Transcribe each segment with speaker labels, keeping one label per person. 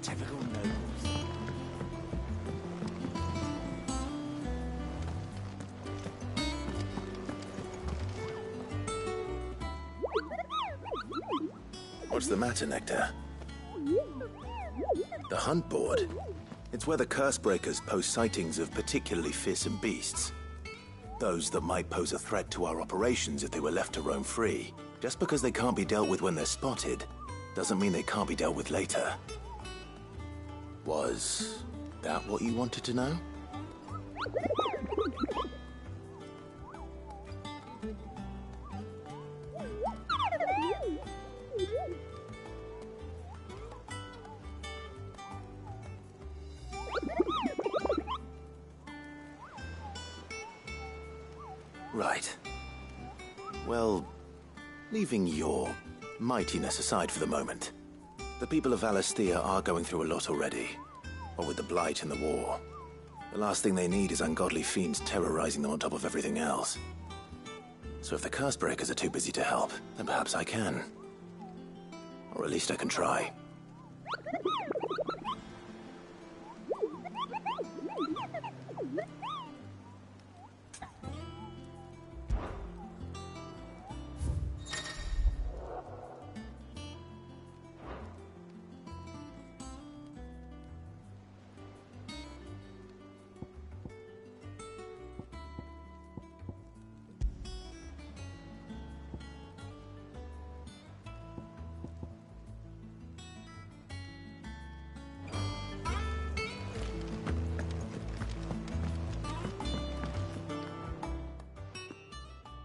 Speaker 1: Typical nobles.
Speaker 2: What's the matter, Nectar? The hunt board? It's where the Cursebreakers post sightings of particularly fearsome beasts. Those that might pose a threat to our operations if they were left to roam free. Just because they can't be dealt with when they're spotted, doesn't mean they can't be dealt with later. Was that what you wanted to know? Right. Well, leaving your mightiness aside for the moment, the people of Valisthea are going through a lot already. What with the Blight and the war. The last thing they need is ungodly fiends terrorizing them on top of everything else. So if the Cursebreakers are too busy to help, then perhaps I can. Or at least I can try.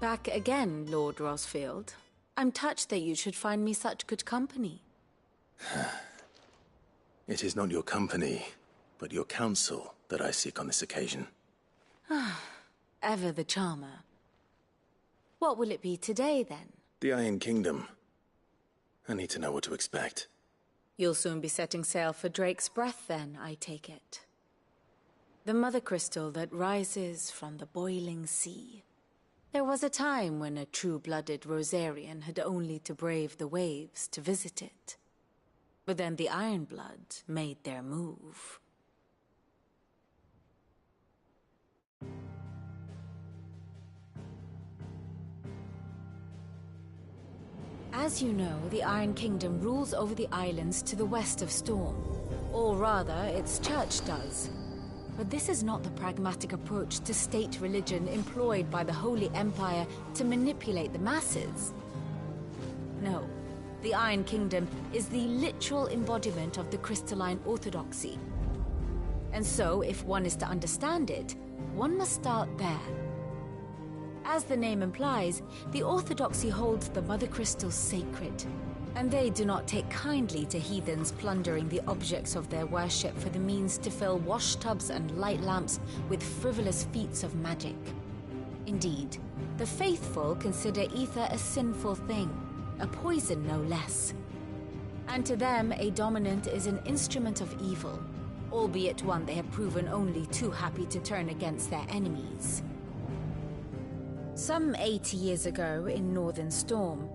Speaker 3: Back again, Lord Rosfield. I'm touched that you should find me such good company.
Speaker 2: It is not your company, but your counsel that I seek on this occasion.
Speaker 3: Ever the charmer. What will it be today, then?
Speaker 2: The Iron Kingdom. I need to know what to expect.
Speaker 3: You'll soon be setting sail for Drake's Breath, then, I take it. The mother crystal that rises from the boiling sea. There was a time when a true-blooded Rosarian had only to brave the waves to visit it. But then the Ironblood made their move. As you know, the Iron Kingdom rules over the islands to the west of Storm. Or rather, its church does. But this is not the pragmatic approach to state religion employed by the Holy Empire to manipulate the masses. No, the Iron Kingdom is the literal embodiment of the crystalline orthodoxy. And so, if one is to understand it, one must start there. As the name implies, the orthodoxy holds the Mother Crystals sacred, and they do not take kindly to heathens plundering the objects of their worship for the means to fill washtubs and light lamps with frivolous feats of magic. Indeed, the faithful consider ether a sinful thing, a poison no less. And to them, a dominant is an instrument of evil, albeit one they have proven only too happy to turn against their enemies. Some 80 years ago, in Northern Storm,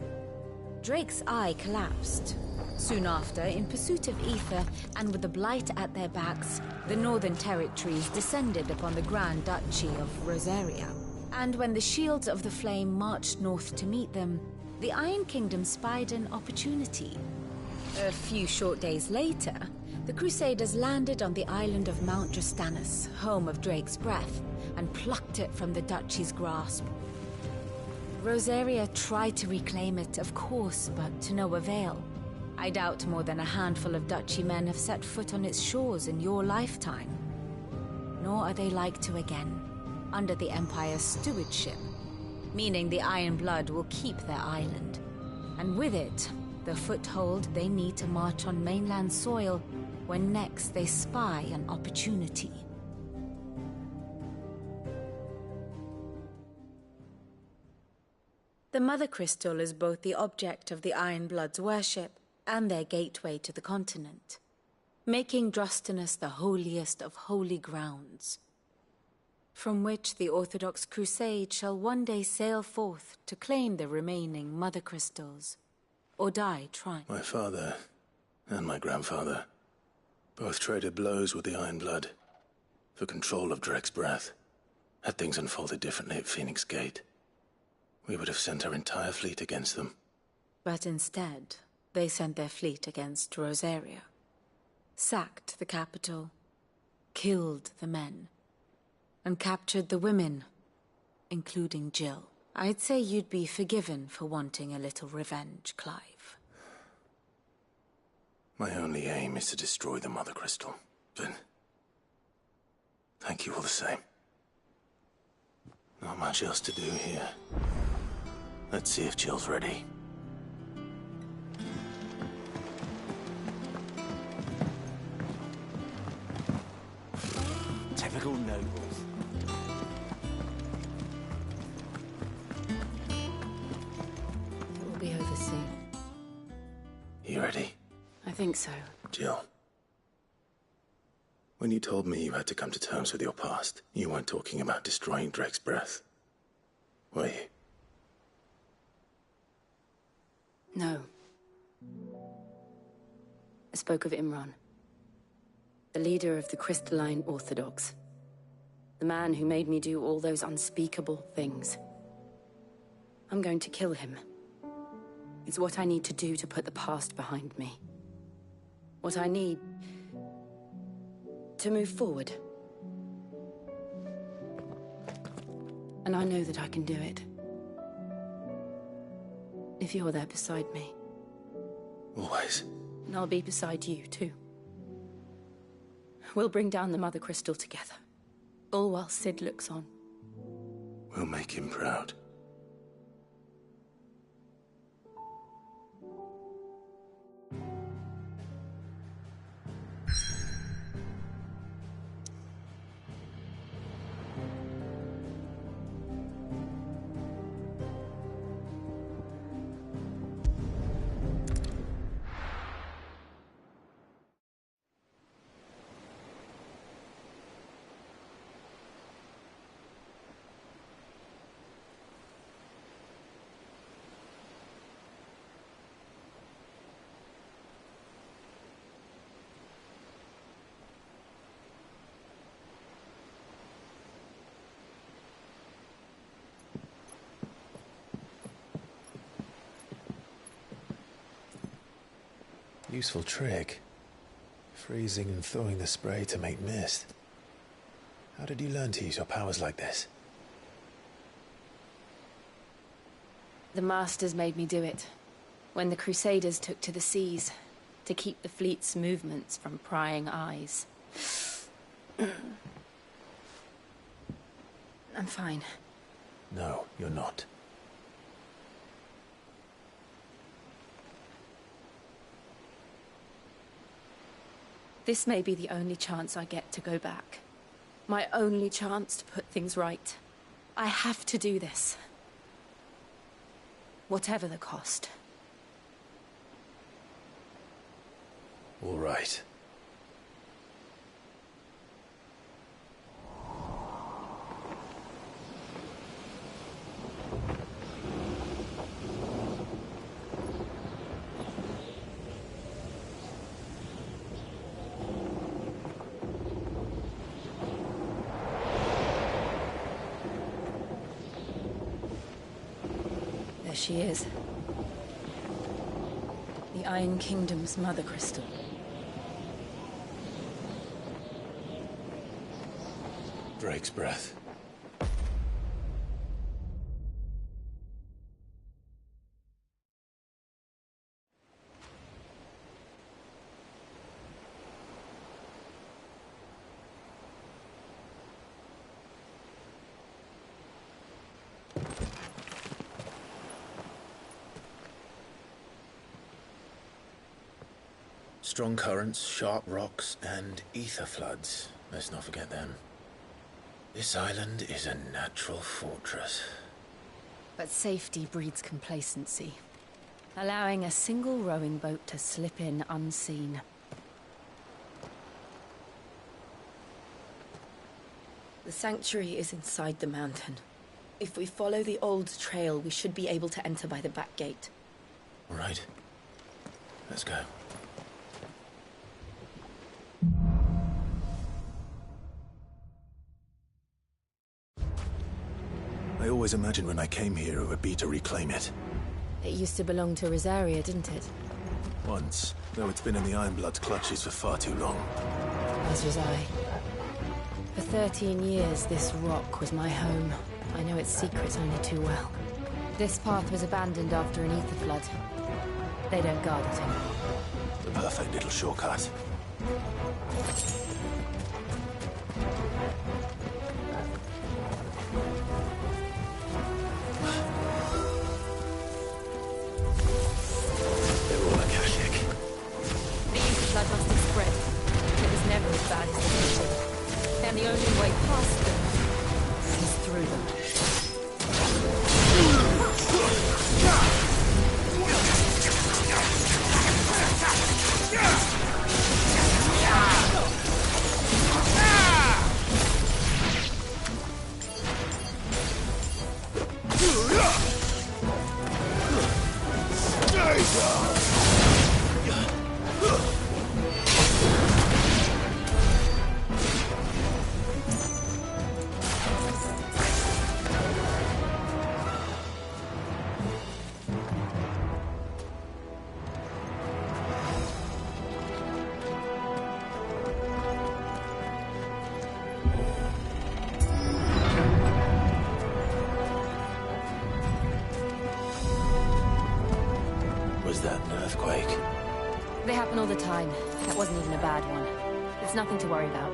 Speaker 3: Drake's Eye collapsed. Soon after, in pursuit of ether and with the Blight at their backs, the Northern Territories descended upon the Grand Duchy of Rosaria. And when the Shields of the Flame marched north to meet them, the Iron Kingdom spied an opportunity. A few short days later, the Crusaders landed on the island of Mount Drastanus, home of Drake's Breath, and plucked it from the Duchy's grasp. Rosaria tried to reclaim it, of course, but to no avail. I doubt more than a handful of Duchy men have set foot on its shores in your lifetime. Nor are they like to again, under the Empire's stewardship, meaning the Iron Blood will keep their island, and with it, the foothold they need to march on mainland soil when next they spy an opportunity. The Mother Crystal is both the object of the Iron Blood's worship and their gateway to the continent, making Drastanus the holiest of holy grounds, from which the Orthodox Crusade shall one day sail forth to claim the remaining Mother Crystals, or die trying.
Speaker 2: My father and my grandfather Both traded blows with the Ironblood for control of Drek's breath. Had things unfolded differently at Phoenix Gate, we would have sent our entire fleet against them.
Speaker 3: But instead, they sent their fleet against Rosaria, sacked the capital, killed the men, and captured the women, including Jill. I'd say you'd be forgiven for wanting a little revenge, Clive.
Speaker 2: My only aim is to destroy the Mother Crystal, but thank you all the same. Not much else to do here. Let's see if Jill's ready.
Speaker 1: Typical nobles.
Speaker 3: It will be over soon.
Speaker 2: You ready?
Speaker 3: I think so.
Speaker 2: Jill. When you told me you had to come to terms with your past, you weren't talking about destroying Drek's breath, were you?
Speaker 4: No. I spoke of Imran, the leader of the Crystalline Orthodox. The man who made me do all those unspeakable things. I'm going to kill him. It's what I need to do to put the past behind me. What I need to move forward. And I know that I can do it. If you're there beside me.
Speaker 2: Always.
Speaker 4: And I'll be beside you, too. We'll bring down the Mother Crystal together. All while Sid looks on.
Speaker 2: We'll make him proud. Useful trick. Freezing and thawing the spray to make mist. How did you learn to use your powers like this?
Speaker 4: The Masters made me do it. When the Crusaders took to the seas, to keep the fleet's movements from prying eyes. I'm fine.
Speaker 2: No, you're not.
Speaker 4: This may be the only chance I get to go back. My only chance to put things right. I have to do this. Whatever the cost.
Speaker 2: All right.
Speaker 4: There she is. The Iron Kingdom's Mother Crystal.
Speaker 2: Drake's breath. Strong currents, sharp rocks, and ether floods. Let's not forget them. This island is a natural fortress.
Speaker 4: But safety breeds complacency. Allowing a single rowing boat to slip in unseen. The sanctuary is inside the mountain. If we follow the old trail, we should be able to enter by the back gate.
Speaker 2: All right. Let's go. always imagined when I came here it would be to reclaim it.
Speaker 4: It used to belong to Rosaria, didn't it?
Speaker 2: Once, though it's been in the Ironblood's clutches for far too long.
Speaker 4: As was I. For 13 years, this rock was my home. I know its secrets only too well. This path was abandoned after an ether flood. They don't guard it anymore.
Speaker 2: The perfect little shortcut. They're all Akashic.
Speaker 3: The ether flood must have spread. It was never as bad as the picture. And the only way past them is through them.
Speaker 2: Was that an earthquake?
Speaker 4: They happen all the time. That wasn't even a bad one. It's nothing to worry about.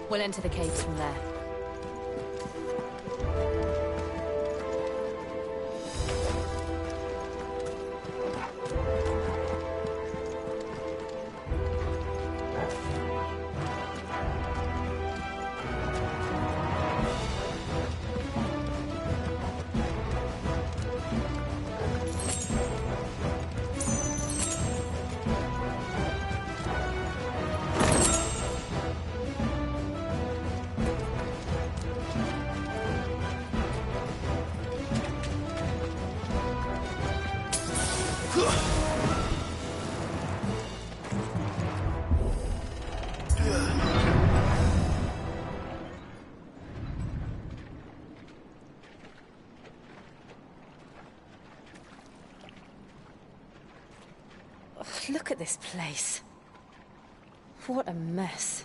Speaker 4: We'll enter the caves from there.
Speaker 3: Look at this place. What a mess.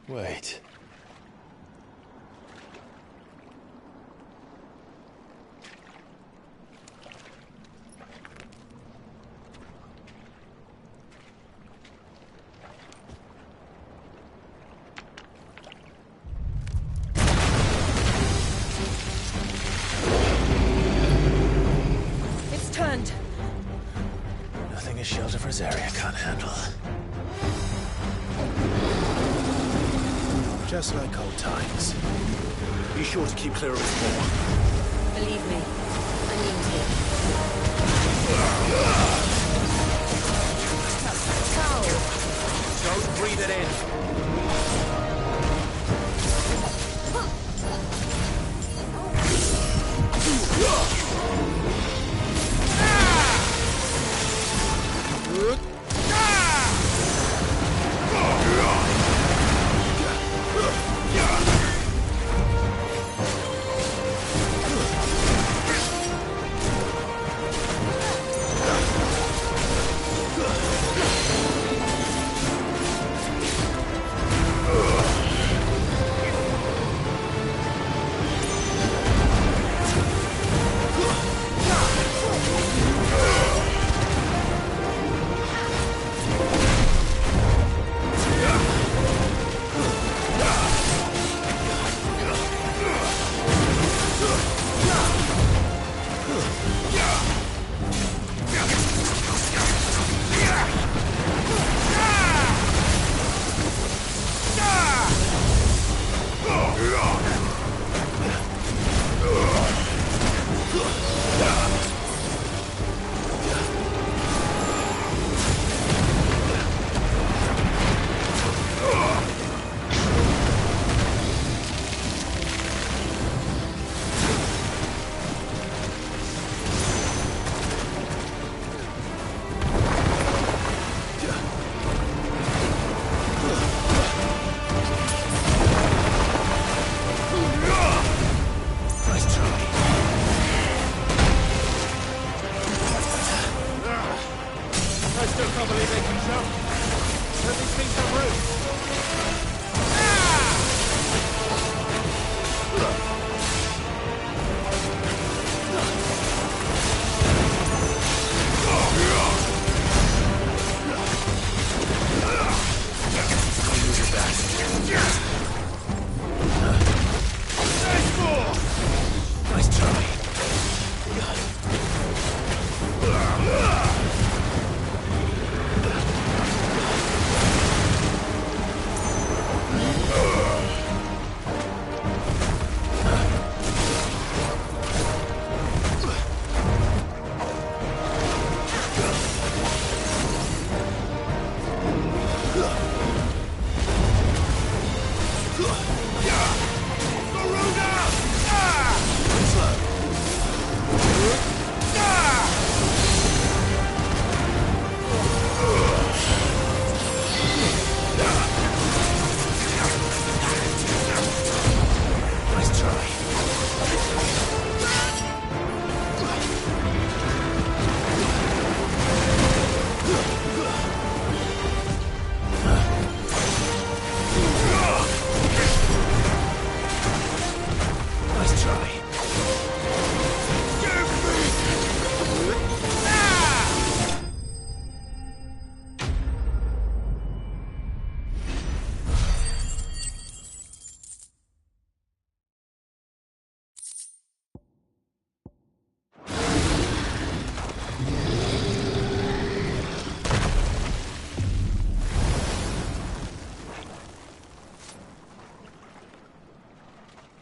Speaker 2: Wait.
Speaker 3: It's turned.
Speaker 2: Nothing a shelter for Zarya can't handle. Just like old times. Be sure to keep clear of its maw.
Speaker 3: Believe me, I mean to. Foul.
Speaker 2: Don't breathe it in.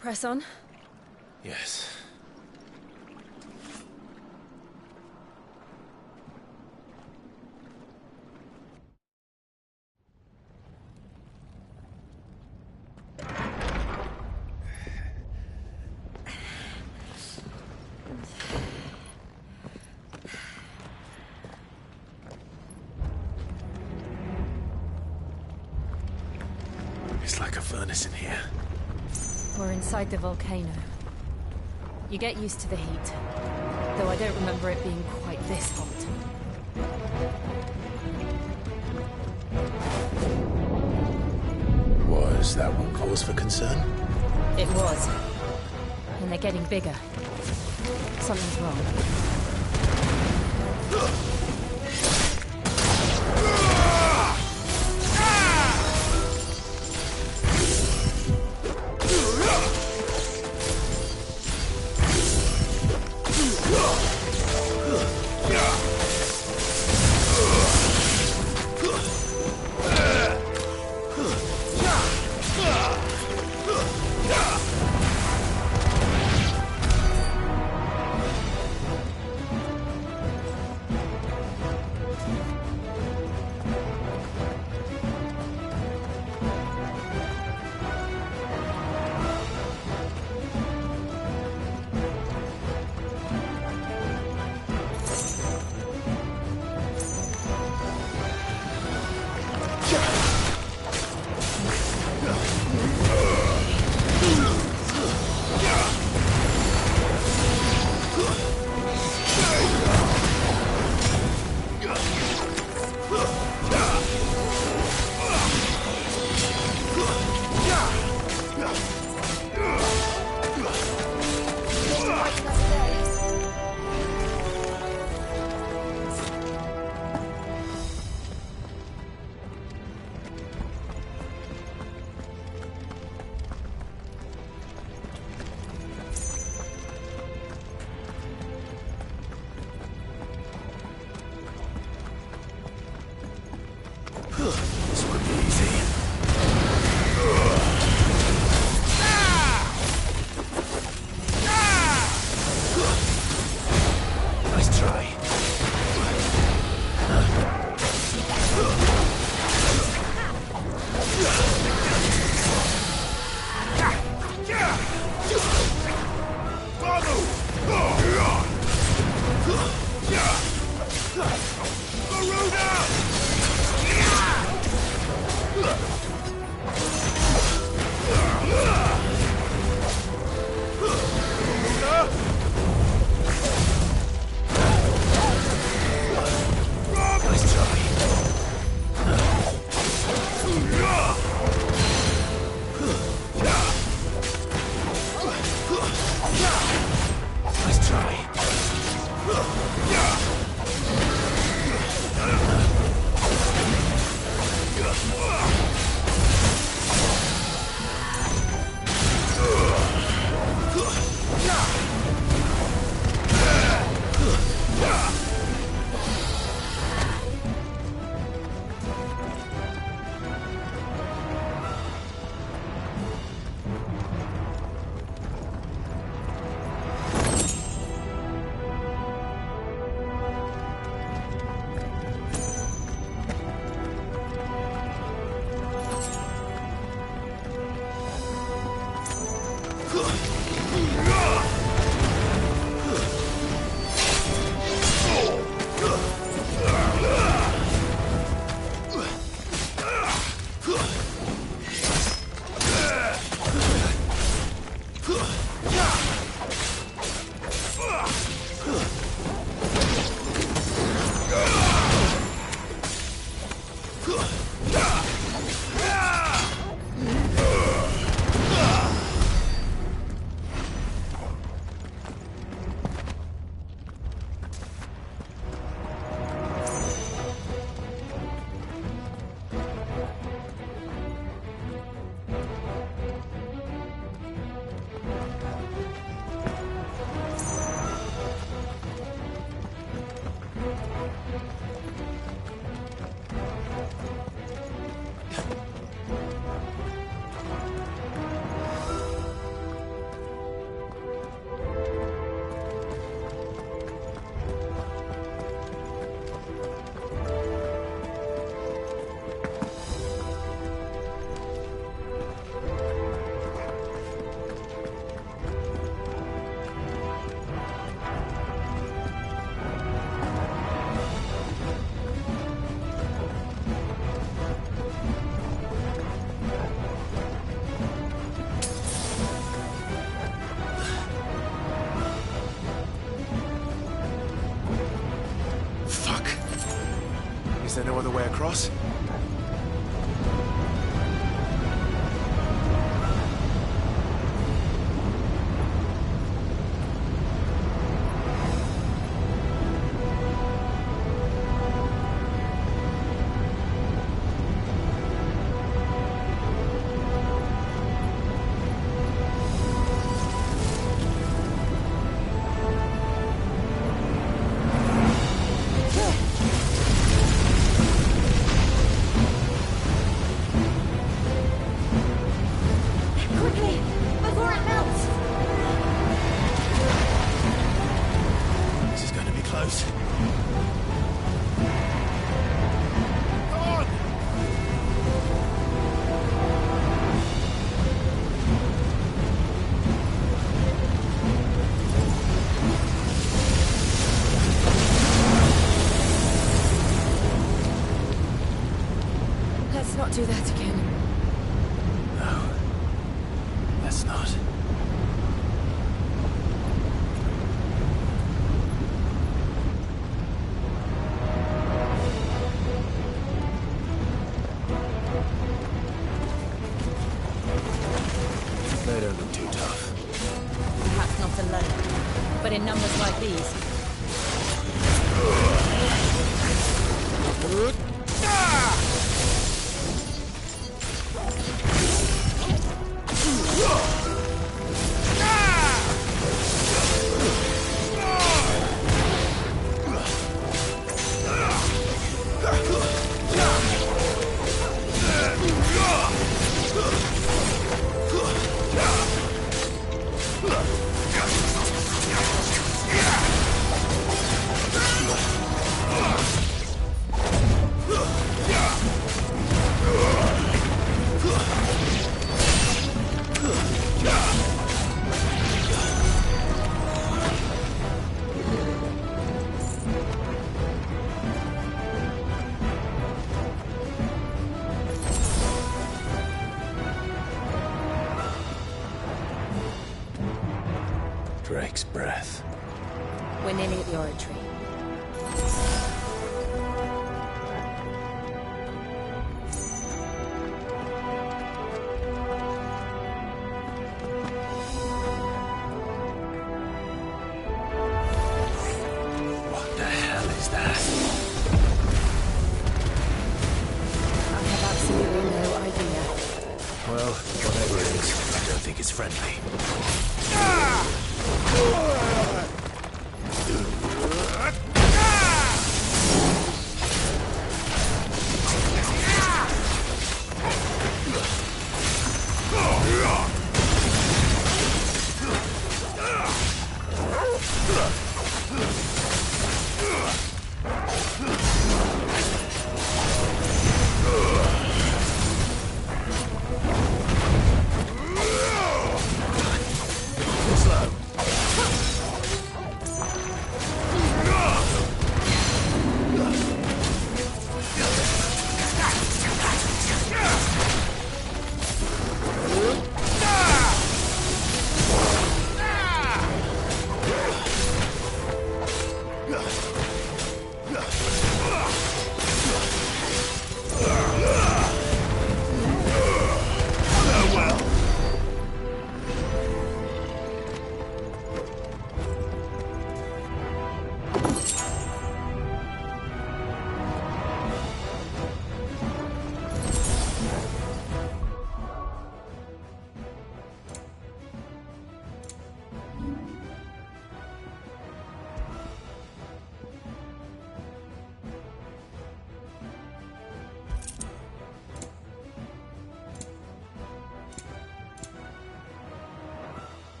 Speaker 3: Press on.
Speaker 2: Yes. It's like a furnace in here.
Speaker 3: We're inside the volcano. You get used to the heat. Though I don't remember it being quite this hot.
Speaker 2: Was that one cause for concern?
Speaker 3: It was. And they're getting bigger. Something's wrong.
Speaker 2: This would be easy. Nice try.
Speaker 1: Is there no other way across?
Speaker 3: Quickly, before it melts!
Speaker 2: This is going to be close.
Speaker 1: Come on!
Speaker 3: Let's not do that again.
Speaker 2: No. Let's not. They don't look too tough.
Speaker 3: Perhaps not alone, but in numbers like these.
Speaker 2: Drake's breath.
Speaker 3: We're nearly at the oratory.
Speaker 2: What the hell is that?
Speaker 3: I have absolutely no idea.
Speaker 2: Well, whatever it is, I don't think it's friendly.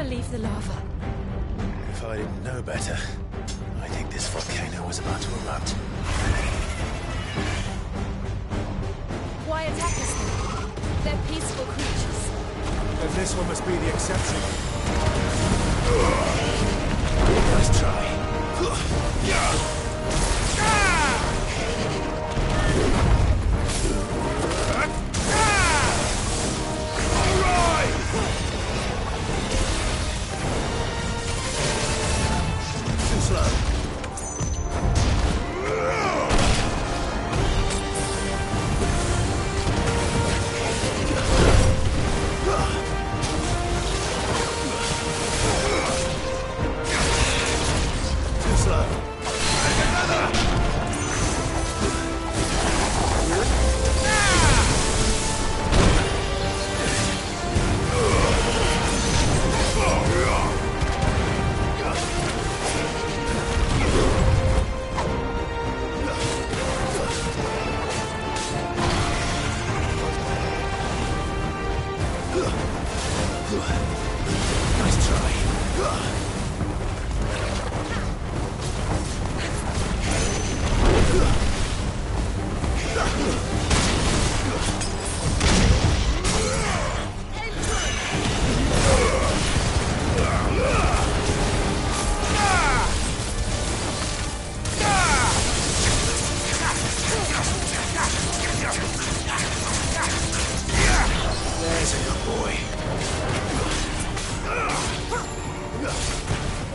Speaker 3: leave the lava.
Speaker 2: If I didn't know better, I think this volcano was about to erupt.
Speaker 3: Why attack us then? They're peaceful creatures.
Speaker 1: Then this one must be the exception.
Speaker 2: Nice try. Too slow. Too slow. Nice try. There's a good boy.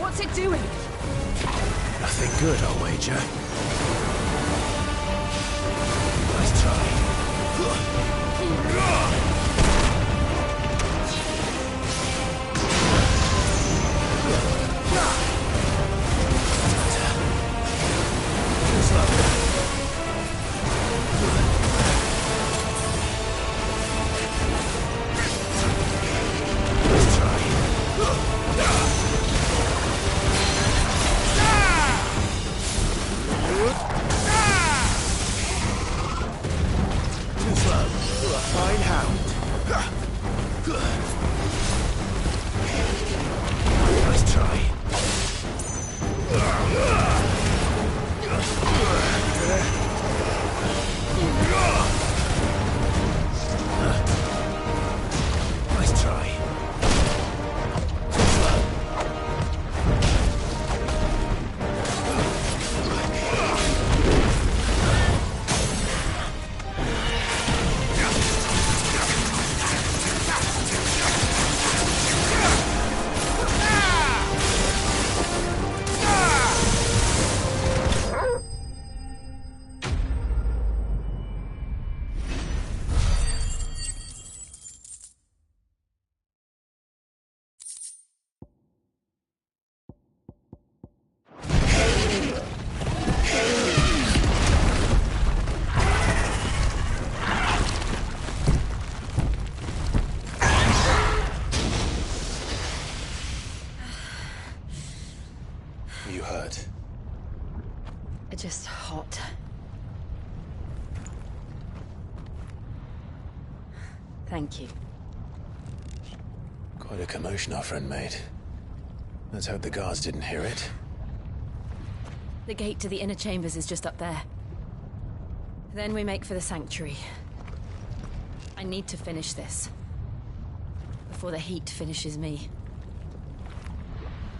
Speaker 3: What's it doing?
Speaker 2: Nothing good, I'll wager. Nice try. Too slow. Nice try. Too slow. You're a fine hound. Nice try. Nice try. Too slow. You hurt.
Speaker 4: Just hot. Thank you.
Speaker 2: Quite a commotion our friend made. Let's hope the guards didn't hear it.
Speaker 4: The gate to the inner chambers is just up there. Then we make for the sanctuary. I need to finish this. Before the heat finishes me.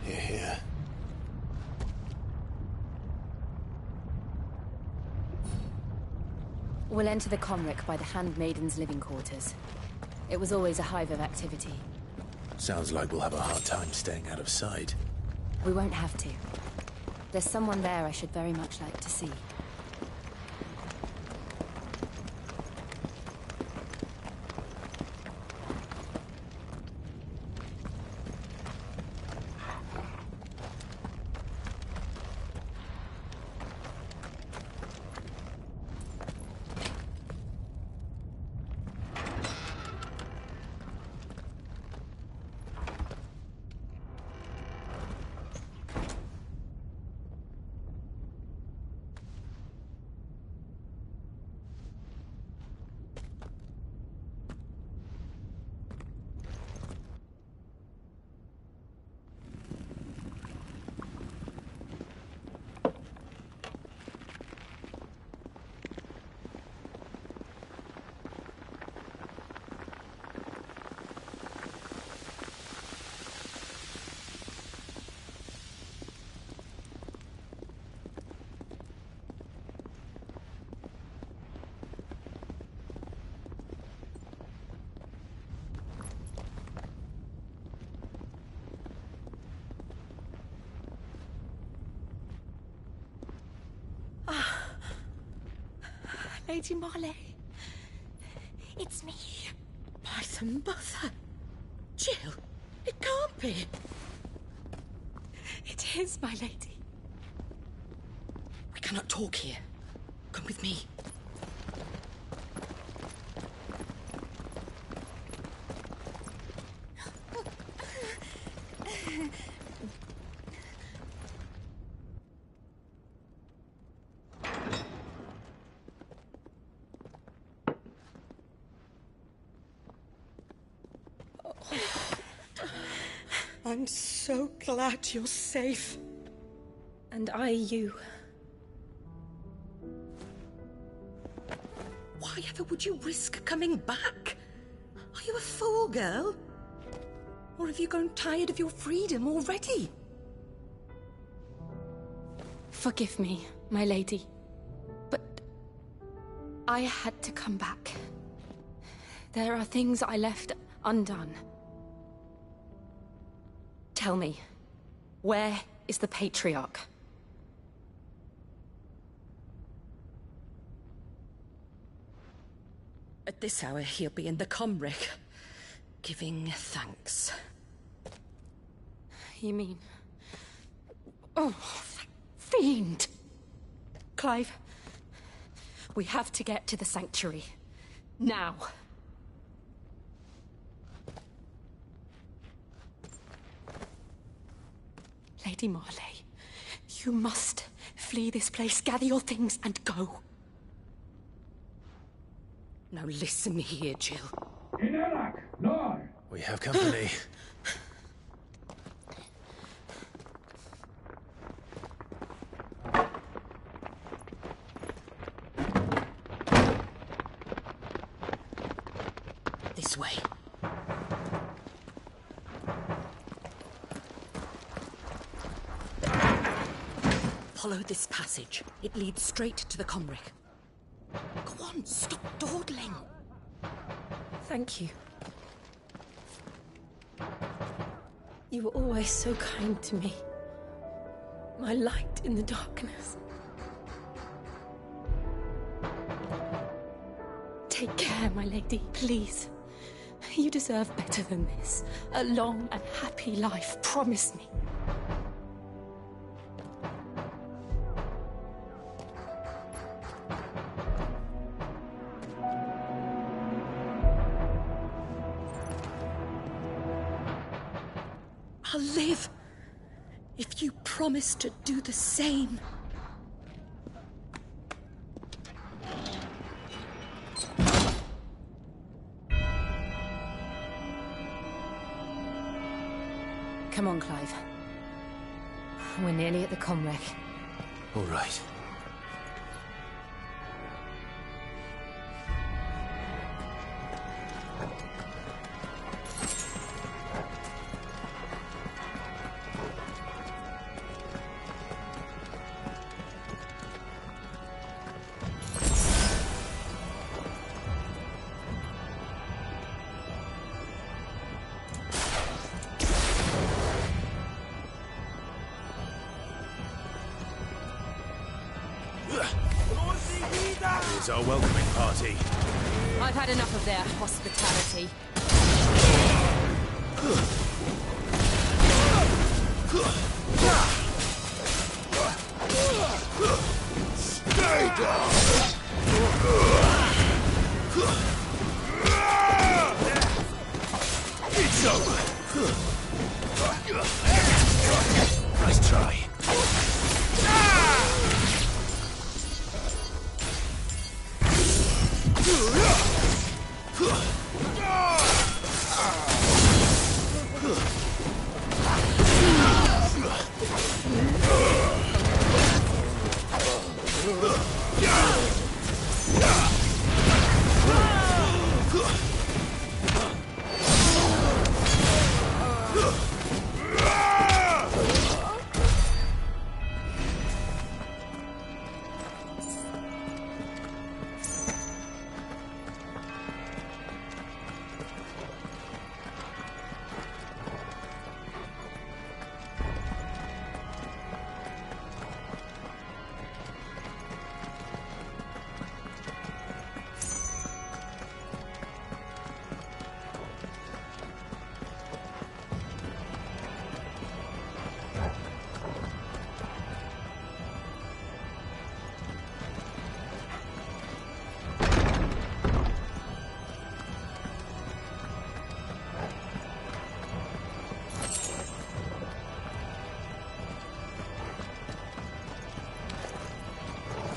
Speaker 2: Hear, hear.
Speaker 4: We'll enter the Comric by the Handmaiden's living quarters. It was always a hive of activity.
Speaker 2: Sounds like we'll have a hard time staying out of sight.
Speaker 4: We won't have to. There's someone there I should very much like to see.
Speaker 5: Lady Marley. It's me. By the mother. Jill, it can't be. It is, my lady. We cannot talk here. Come with me. I'm so glad you're safe.
Speaker 4: And I you.
Speaker 5: Why ever would you risk coming back? Are you a fool, girl? Or have you grown tired of your freedom already?
Speaker 4: Forgive me, my lady. But I had to come back. There are things I left undone. Tell me, where is the Patriarch?
Speaker 5: At this hour, he'll be in the Comric, giving thanks.
Speaker 4: You mean... Oh, that fiend! Clive, we have to get to the Sanctuary. Now. Lady Marley, you must flee this place, gather your things, and go.
Speaker 5: Now listen here, Jill.
Speaker 2: We have company.
Speaker 5: This way. Follow this passage. It leads straight to the Comric. Go on, stop dawdling.
Speaker 4: Thank you. You were always so kind to me. My light in the darkness. Take care, my lady, please. You deserve better than this. A long and happy life, promise me.
Speaker 5: I'll live if you promise to do the same.
Speaker 4: Come on, Clive. We're nearly at the Comric.
Speaker 2: All right. Here's our welcoming party.
Speaker 4: I've had enough of their hospitality.
Speaker 2: Stay down! It's over! Nice try.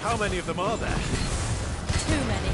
Speaker 1: How many of them are there?
Speaker 3: Too many.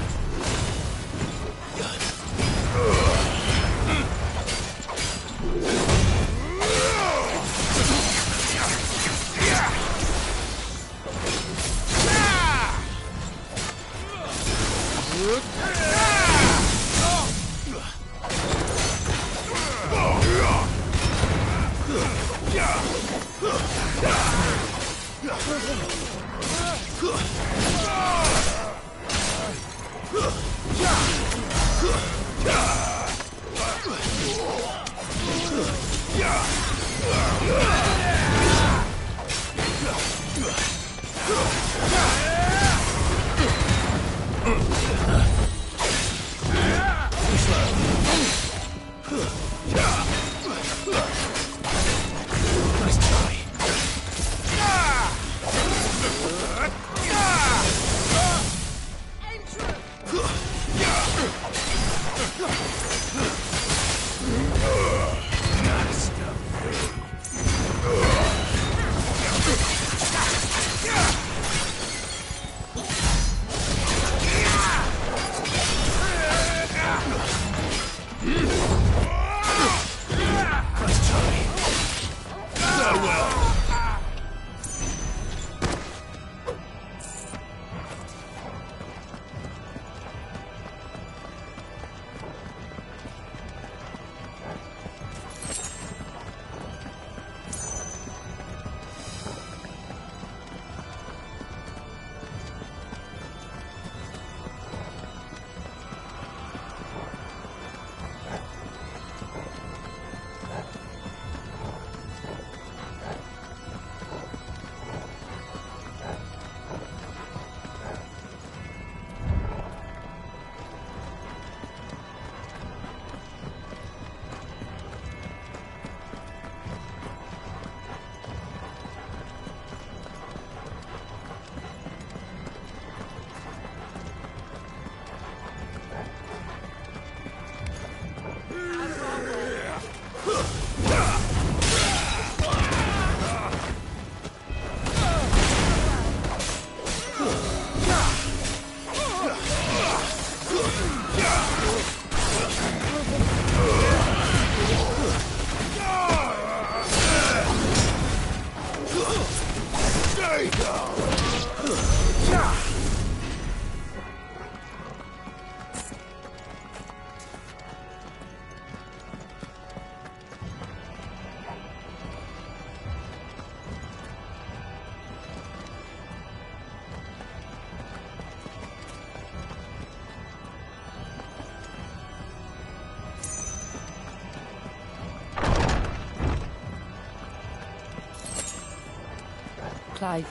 Speaker 4: Clive,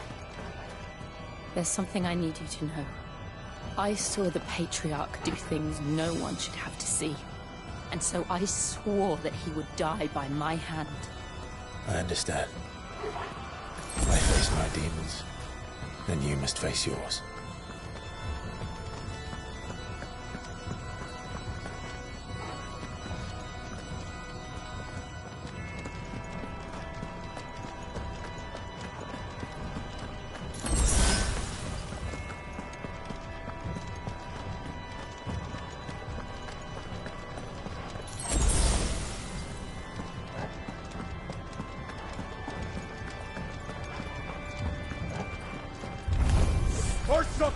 Speaker 4: there's something I need you to know. I saw the Patriarch do things no one should have to see. And so I swore that he would die by my hand.
Speaker 2: I understand. I face my demons, then you must face yours.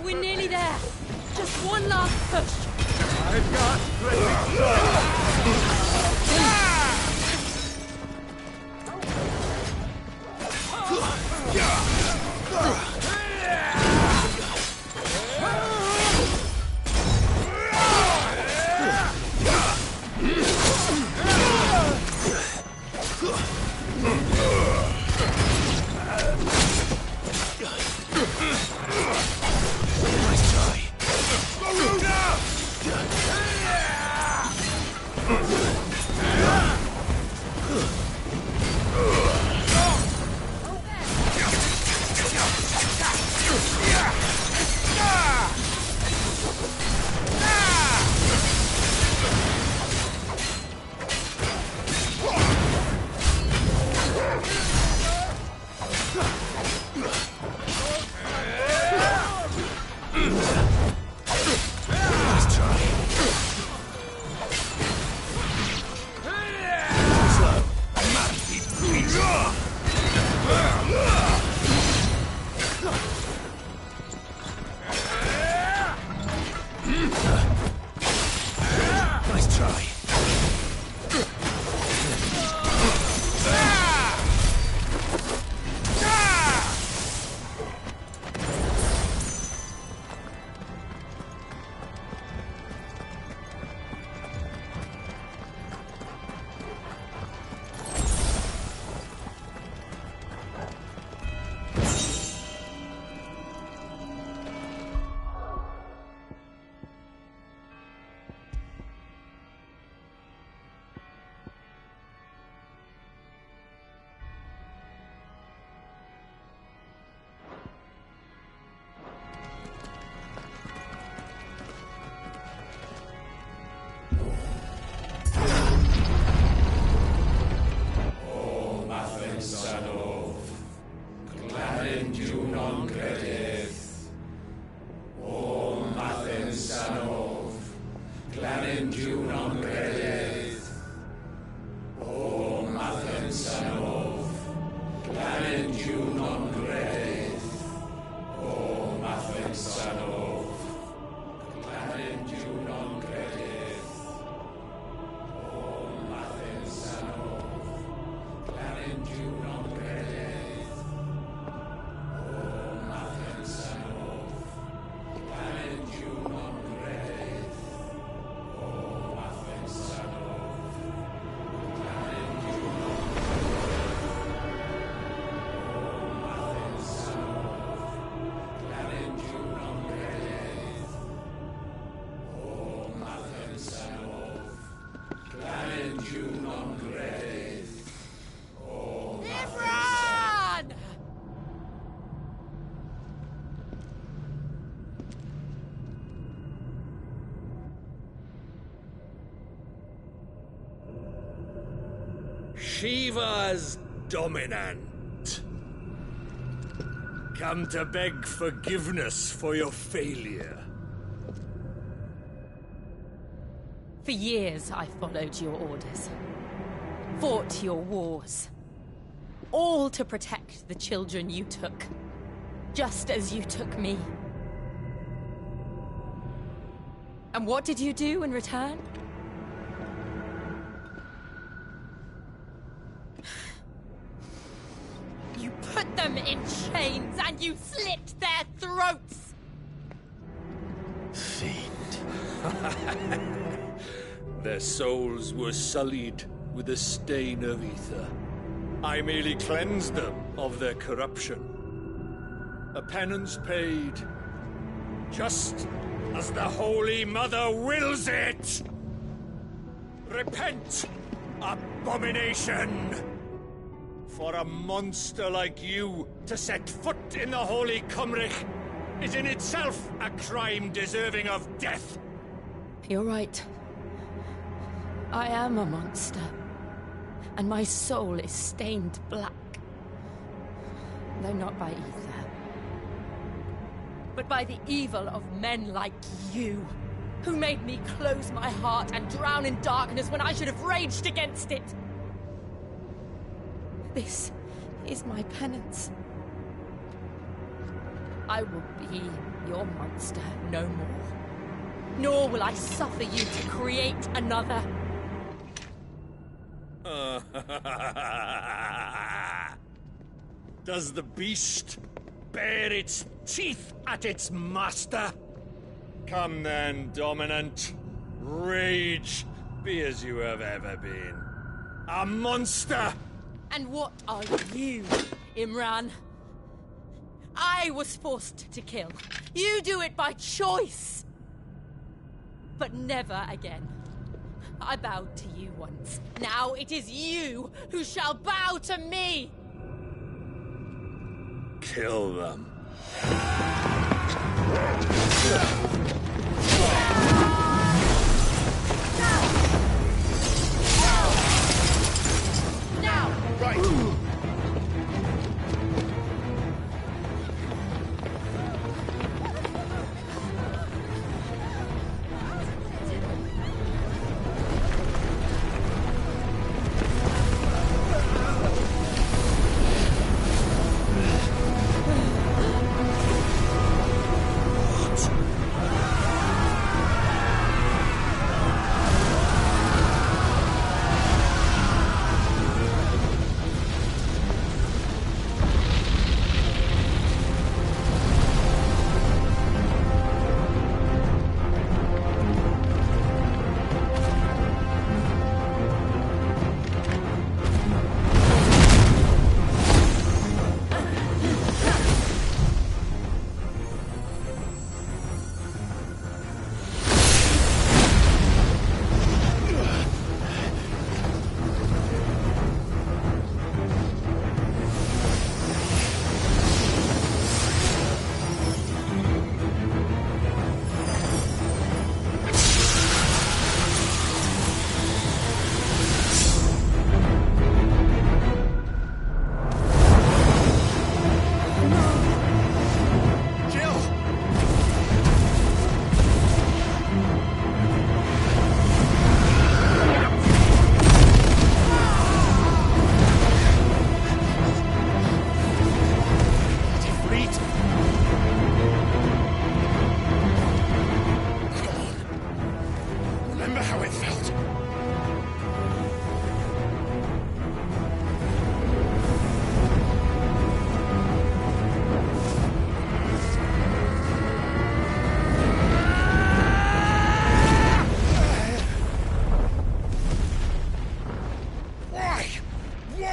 Speaker 4: We're nearly there. Just one last push.
Speaker 1: I've got Shiva's dominant. Come to beg forgiveness for your failure.
Speaker 6: For years, I followed your orders. Fought your wars. All to protect the children you took. Just as you took me. And what did you do in return? You put them in chains and you slit their throats!
Speaker 2: Fiend.
Speaker 1: Their souls were sullied with the stain of ether. I merely cleansed them of their corruption. A penance paid, just as the Holy Mother wills it! Repent, abomination! For a monster like you to set foot in the Holy Cymric is in itself a crime deserving of death.
Speaker 6: You're right. I am a monster. And my soul is stained black. Though not by ether. But by the evil of men like you, who made me close my heart and drown in darkness when I should have raged against it. This is my penance. I will be your monster no more. Nor will I suffer you to create another.
Speaker 1: Does the beast bare its teeth at its master? Come then, Dominant. Rage, be as you have ever been. A monster!
Speaker 6: And what are you, Imran? I was forced to kill. You do it by choice. But never again. I bowed to you once. Now it is you who shall bow to me!
Speaker 1: Kill them.
Speaker 6: Now!
Speaker 1: Right!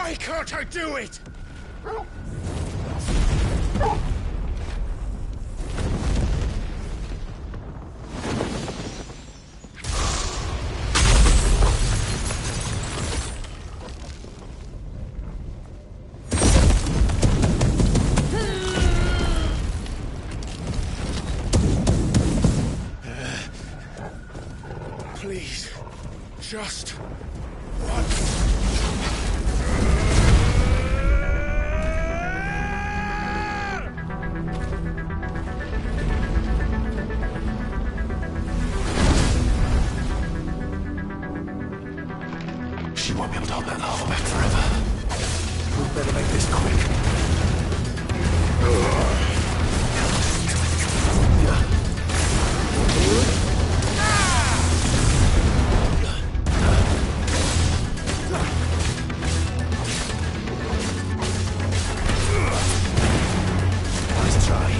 Speaker 1: Why can't I do it? Please, just once.
Speaker 2: She won't be able to hold that lava back forever. We better make this quick. Nice try.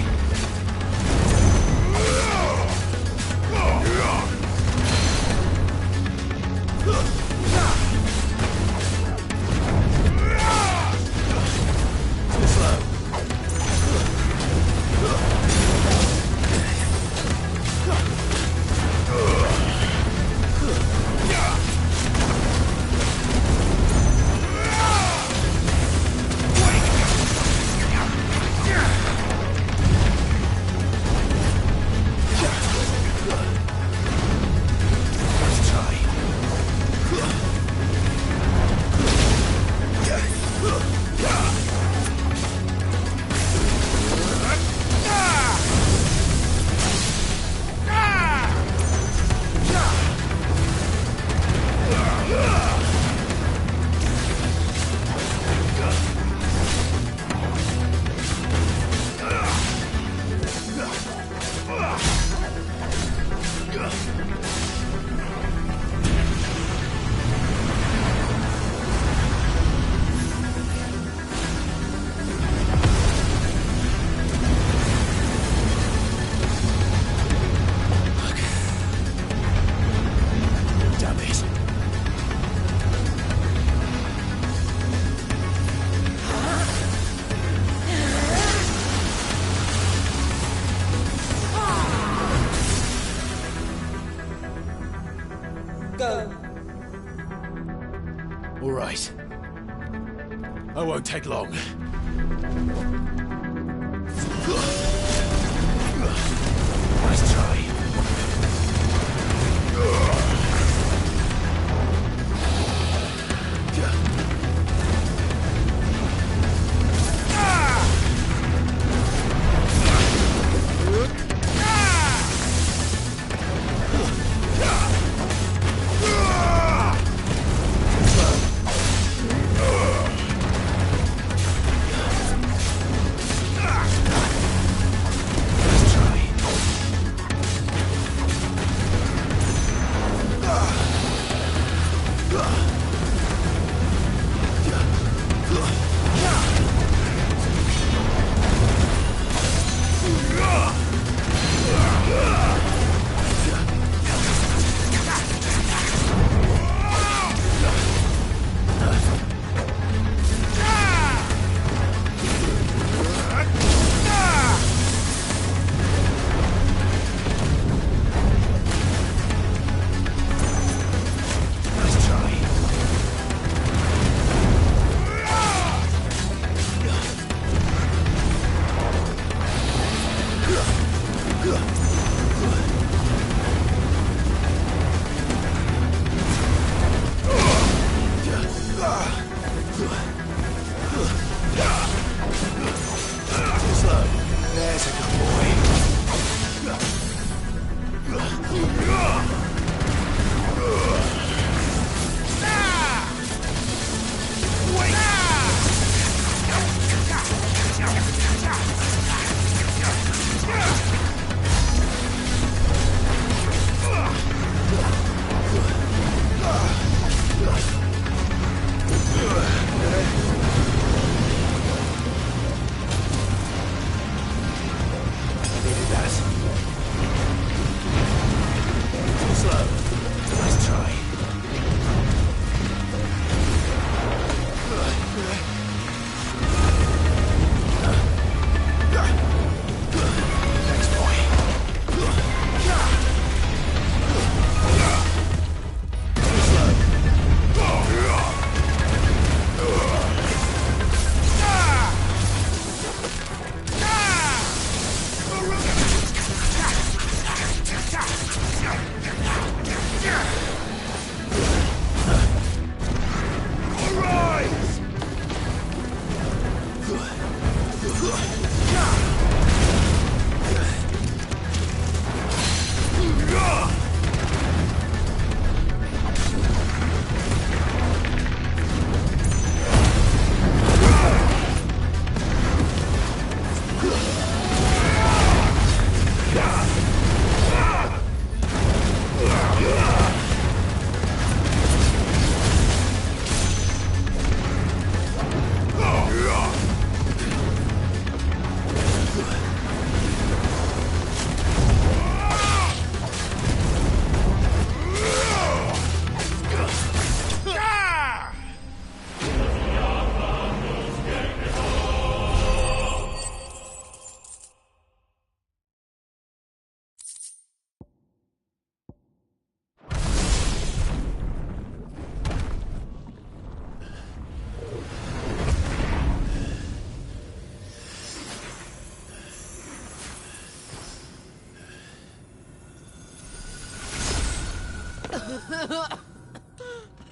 Speaker 2: Too slow. Nice try. Damn it.
Speaker 5: Go.
Speaker 2: All right. I won't take long. Nice try. Nice try.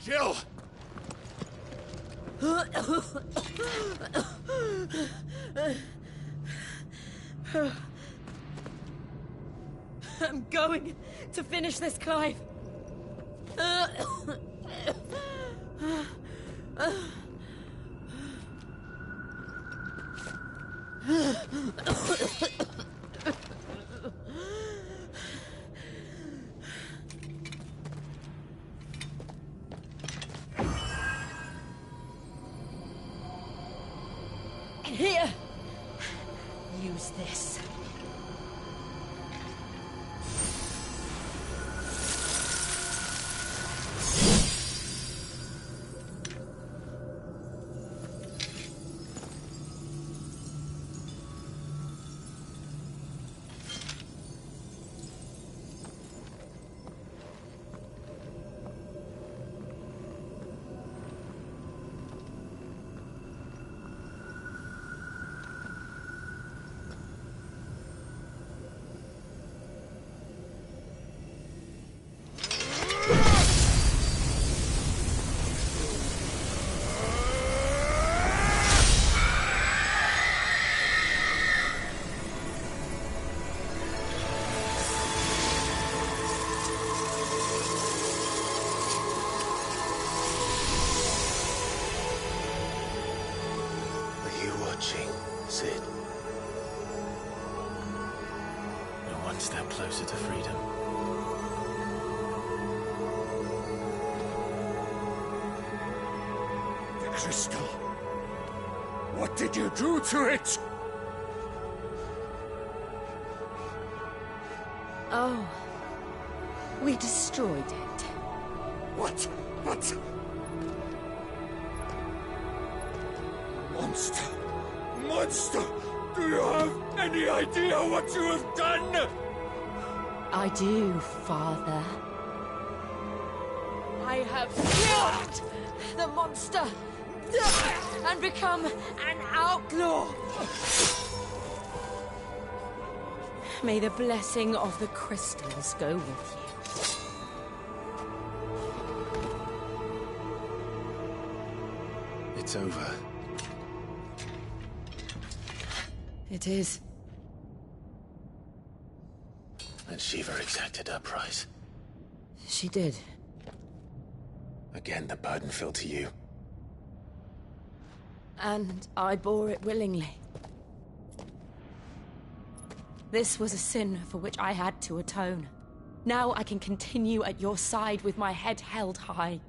Speaker 1: Jill!
Speaker 6: I'm going to finish this, Clive. Here! Use this.
Speaker 2: Cid. We're one step closer to freedom.
Speaker 1: The crystal. What did you do to it?
Speaker 6: Oh. We destroyed it.
Speaker 1: What? What? Monster! Monster! Do you have any idea what you have done?
Speaker 6: I do, Father. I have killed the monster and become an outlaw. May the blessing of the crystals go with you.
Speaker 2: It's over.
Speaker 6: It is.
Speaker 2: And Shiva exacted her price.
Speaker 6: She did.
Speaker 2: Again, the burden fell to you.
Speaker 6: And I bore it willingly. This was a sin for which I had to atone. Now I can continue at your side with my head held high.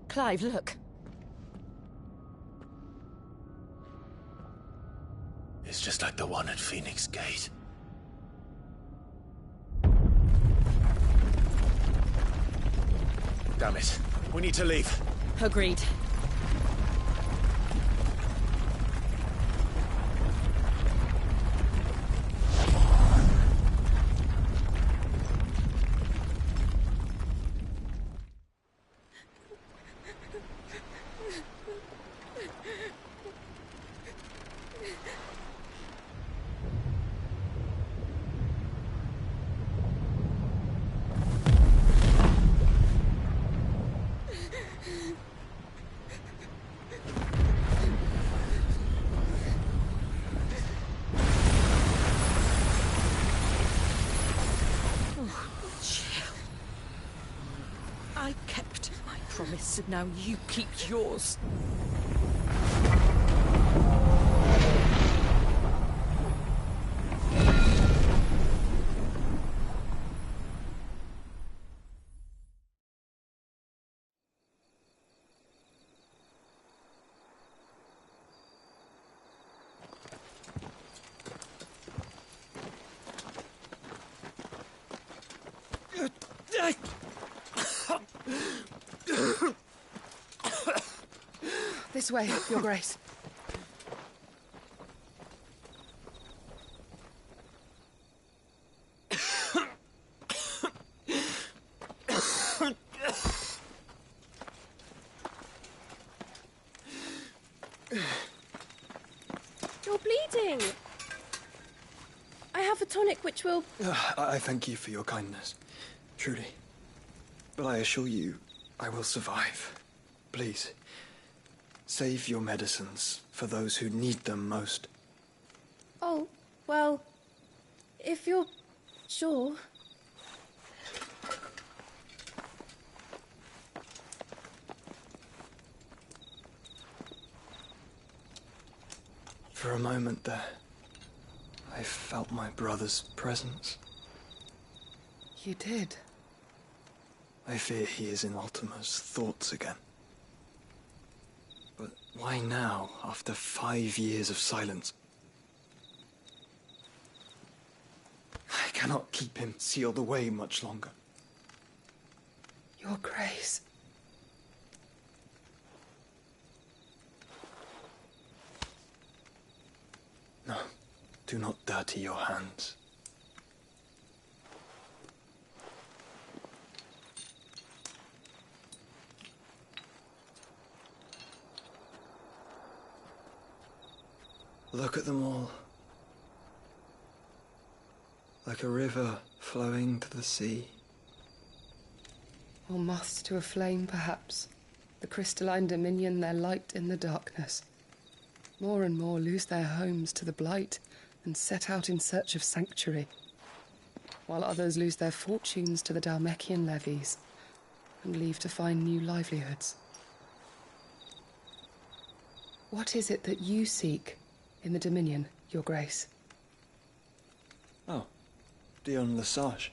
Speaker 6: Clive, look.
Speaker 2: It's just like the one at Phoenix Gate. Damn it. We need to leave.
Speaker 6: Agreed. I kept my promise, and now you keep yours.
Speaker 7: This way, Your Grace.
Speaker 8: You're bleeding. I have a tonic which will...
Speaker 9: I thank you for your kindness, truly. But I assure you, I will survive. Please, save your medicines for those who need them most.
Speaker 8: Oh, well, if you're sure...
Speaker 9: For a moment there, I felt my brother's presence.
Speaker 7: You did?
Speaker 9: I fear he is in Ultima's thoughts again. But why now, after 5 years of silence? I cannot keep him sealed away much longer.
Speaker 7: Your Grace.
Speaker 9: No, do not dirty your hands. Look at them all. Like a river flowing to the sea.
Speaker 7: Or moths to a flame, perhaps. The crystalline dominion, their light in the darkness. More and more lose their homes to the blight and set out in search of sanctuary, while others lose their fortunes to the Dhalmekian levies and leave to find new livelihoods. What is it that you seek in the Dominion, Your Grace?
Speaker 9: Oh, Dion Lesage.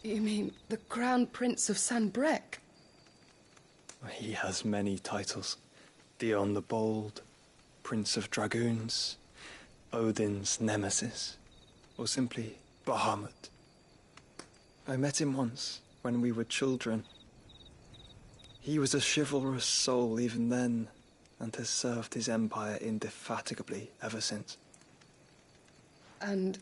Speaker 7: You mean the Crown Prince of Sanbreque?
Speaker 9: He has many titles. Dion the Bold, Prince of Dragoons, Odin's Nemesis, or simply Bahamut. I met him once, when we were children. He was a chivalrous soul even then, and has served his empire indefatigably ever since.
Speaker 7: And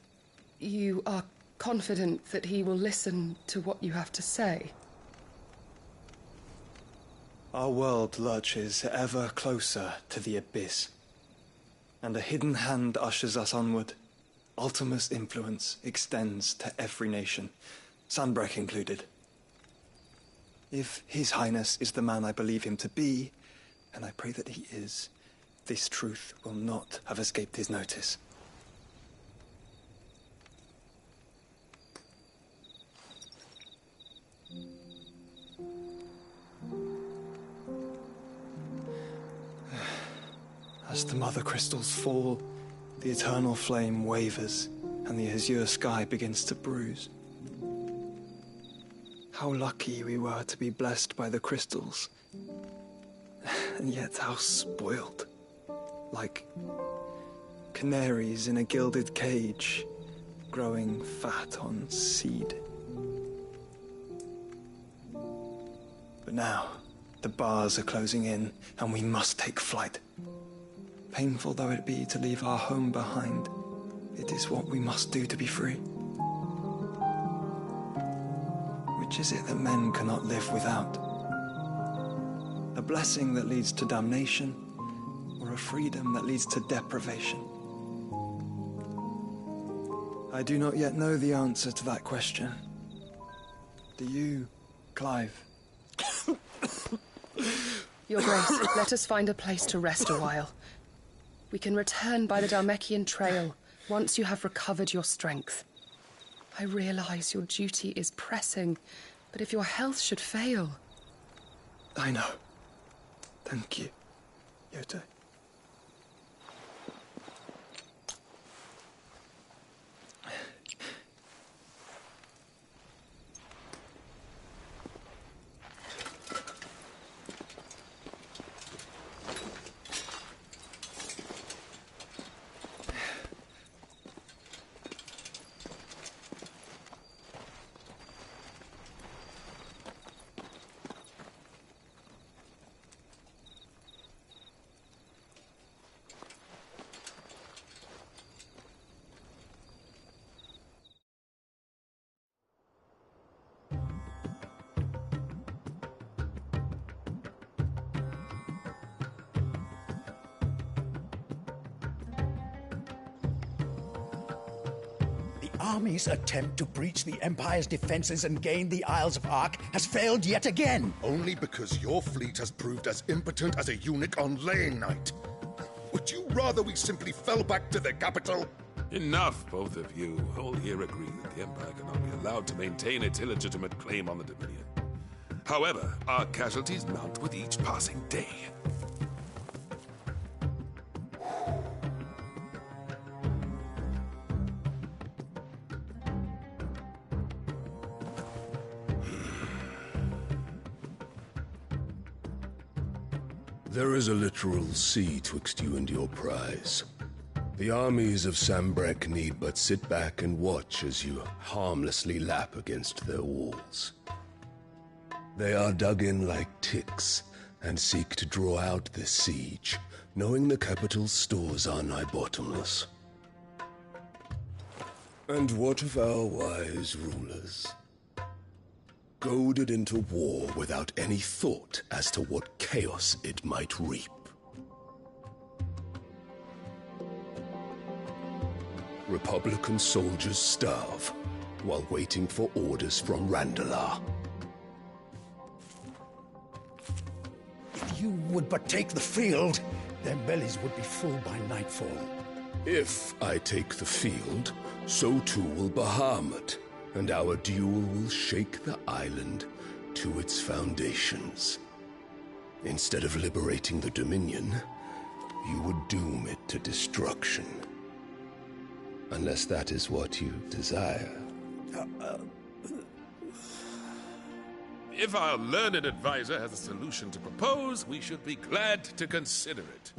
Speaker 7: you are confident that he will listen to what you have to say?
Speaker 9: Our world lurches ever closer to the abyss, and a hidden hand ushers us onward. Ultima's influence extends to every nation, Sanbreque included. If His Highness is the man I believe him to be, and I pray that he is, this truth will not have escaped his notice. As the mother crystals fall, the eternal flame wavers, and the azure sky begins to bruise. How lucky we were to be blessed by the crystals, and yet how spoiled. Like canaries in a gilded cage, growing fat on seed. But now, the bars are closing in, and we must take flight. Painful though it be to leave our home behind, it is what we must do to be free. Which is it that men cannot live without? A blessing that leads to damnation, or a freedom that leads to deprivation? I do not yet know the answer to that question. Do you, Clive?
Speaker 7: Your Grace, let us find a place to rest a while. We can return by the Dhalmekian trail once you have recovered your strength. I realize your duty is pressing, but if your health should fail...
Speaker 9: I know. Thank you, Yote.
Speaker 10: army's attempt to breach the Empire's defenses and gain the Isles of Ark has failed yet again.
Speaker 11: Only because your fleet has proved as impotent as a eunuch on laying night. Would you rather we simply fell back to the capital?
Speaker 12: Enough, both of you. All here agree that the Empire cannot be allowed to maintain its illegitimate claim on the Dominion. However, our casualties mount with each passing day.
Speaker 13: There is a literal sea twixt you and your prize. The armies of Sanbreque need but sit back and watch as you harmlessly lap against their walls. They are dug in like ticks and seek to draw out this siege, knowing the capital's stores are nigh bottomless. And what of our wise rulers? Goaded into war without any thought as to what chaos it might reap. Republican soldiers starve while waiting for orders from Randalar.
Speaker 10: If you would but take the field, their bellies would be full by nightfall.
Speaker 13: If I take the field, so too will Bahamut, and our duel will shake the island to its foundations. Instead of liberating the Dominion, you would doom it to destruction. Unless that is what you desire.
Speaker 12: If our learned advisor has a solution to propose, we should be glad to consider it.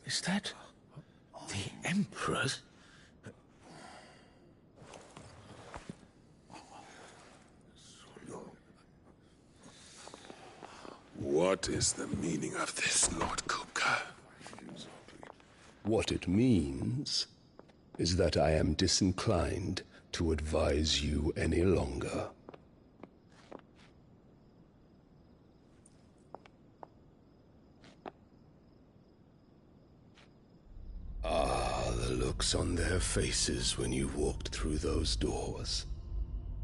Speaker 10: Is that the Emperor's?
Speaker 12: What is the meaning of this, Lord Kupka?
Speaker 13: What it means is that I am disinclined to advise you any longer. Ah, the looks on their faces when you walked through those doors.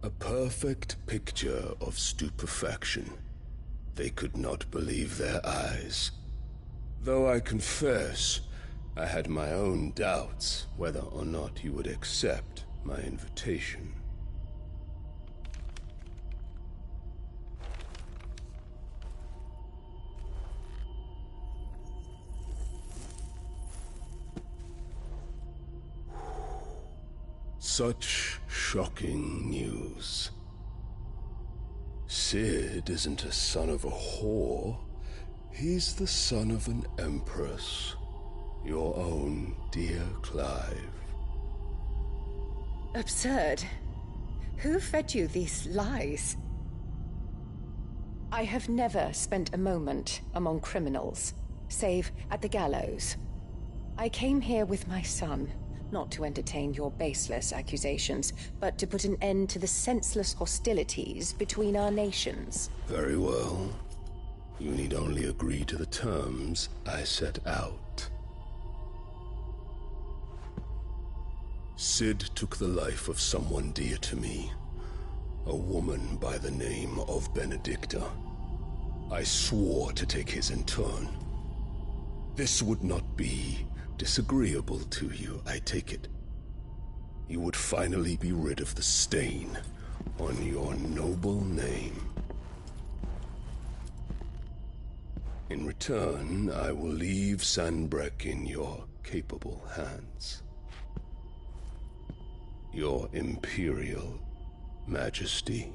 Speaker 13: A perfect picture of stupefaction. They could not believe their eyes. Though I confess, I had my own doubts whether or not you would accept my invitation. Such shocking news. Cid isn't a son of a whore. He's the son of an empress. Your own dear Clive.
Speaker 14: Absurd. Who fed you these lies? I have never spent a moment among criminals, save at the gallows. I came here with my son, not to entertain your baseless accusations, but to put an end to the senseless hostilities between our nations.
Speaker 13: Very well. You need only agree to the terms I set out. Cid took the life of someone dear to me, a woman by the name of Benedicta. I swore to take his in turn. This would not be disagreeable to you, I take it. You would finally be rid of the stain on your noble name. In return, I will leave Sanbreque in your capable hands. Your Imperial Majesty.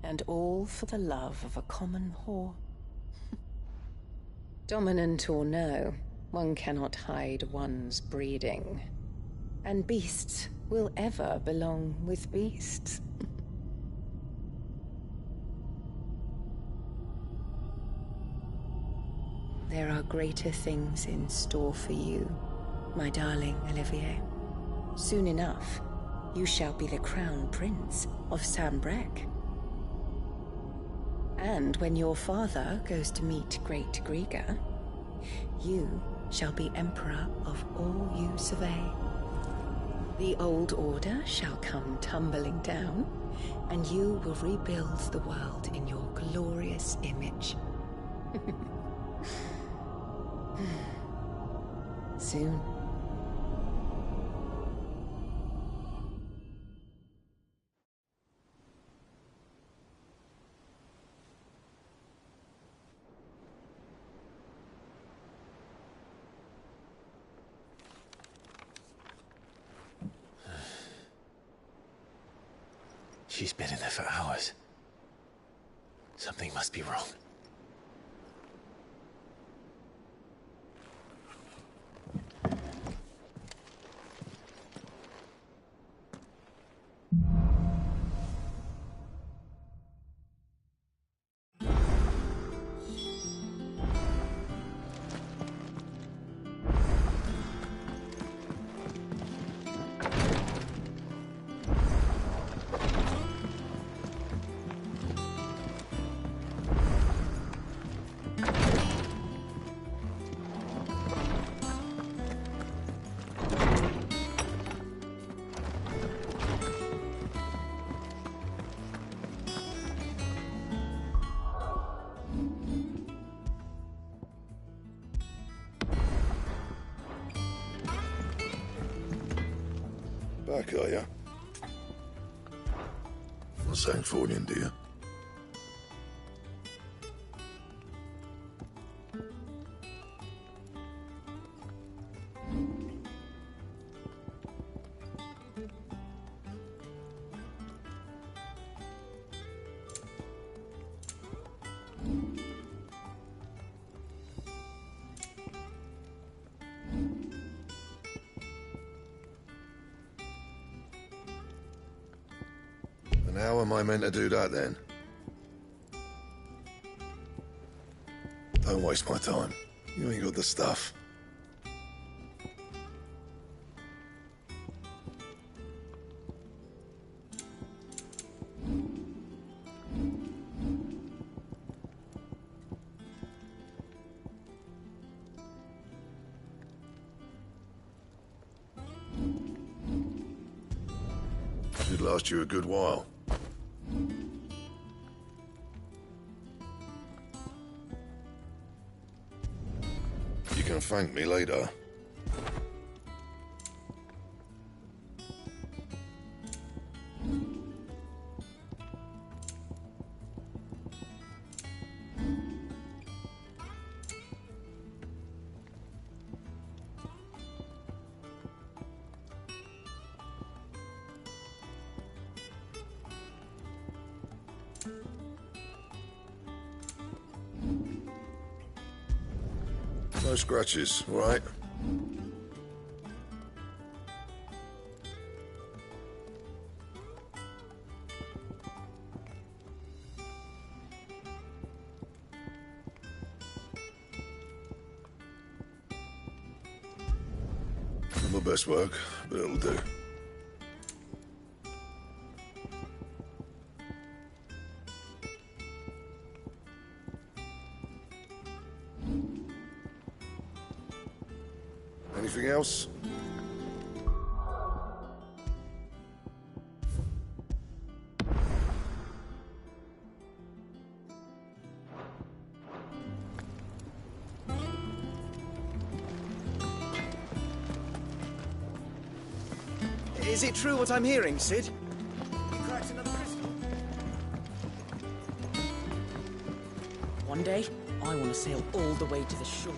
Speaker 14: And all for the love of a common whore. Dominant or no, one cannot hide one's breeding. And beasts will ever belong with beasts. There are greater things in store for you, my darling Olivier. Soon enough, you shall be the crown prince of Sanbreque. And when your father goes to meet Great Griga, you shall be emperor of all you survey. The old order shall come tumbling down, and you will rebuild the world in your glorious image. Soon.
Speaker 2: She's been in there for hours. Something must be wrong.
Speaker 11: Back, are ya? From Sangfornian, do you? And how am I meant to do that, then? Don't waste my time. You ain't got the stuff. Should last you a good while. You can thank me later. No scratches, all right? Not my best work, but it'll do. Anything else?
Speaker 15: Is it true what I'm hearing, Cid? You cracked another crystal?
Speaker 16: One day, I want to sail all the way to the shore.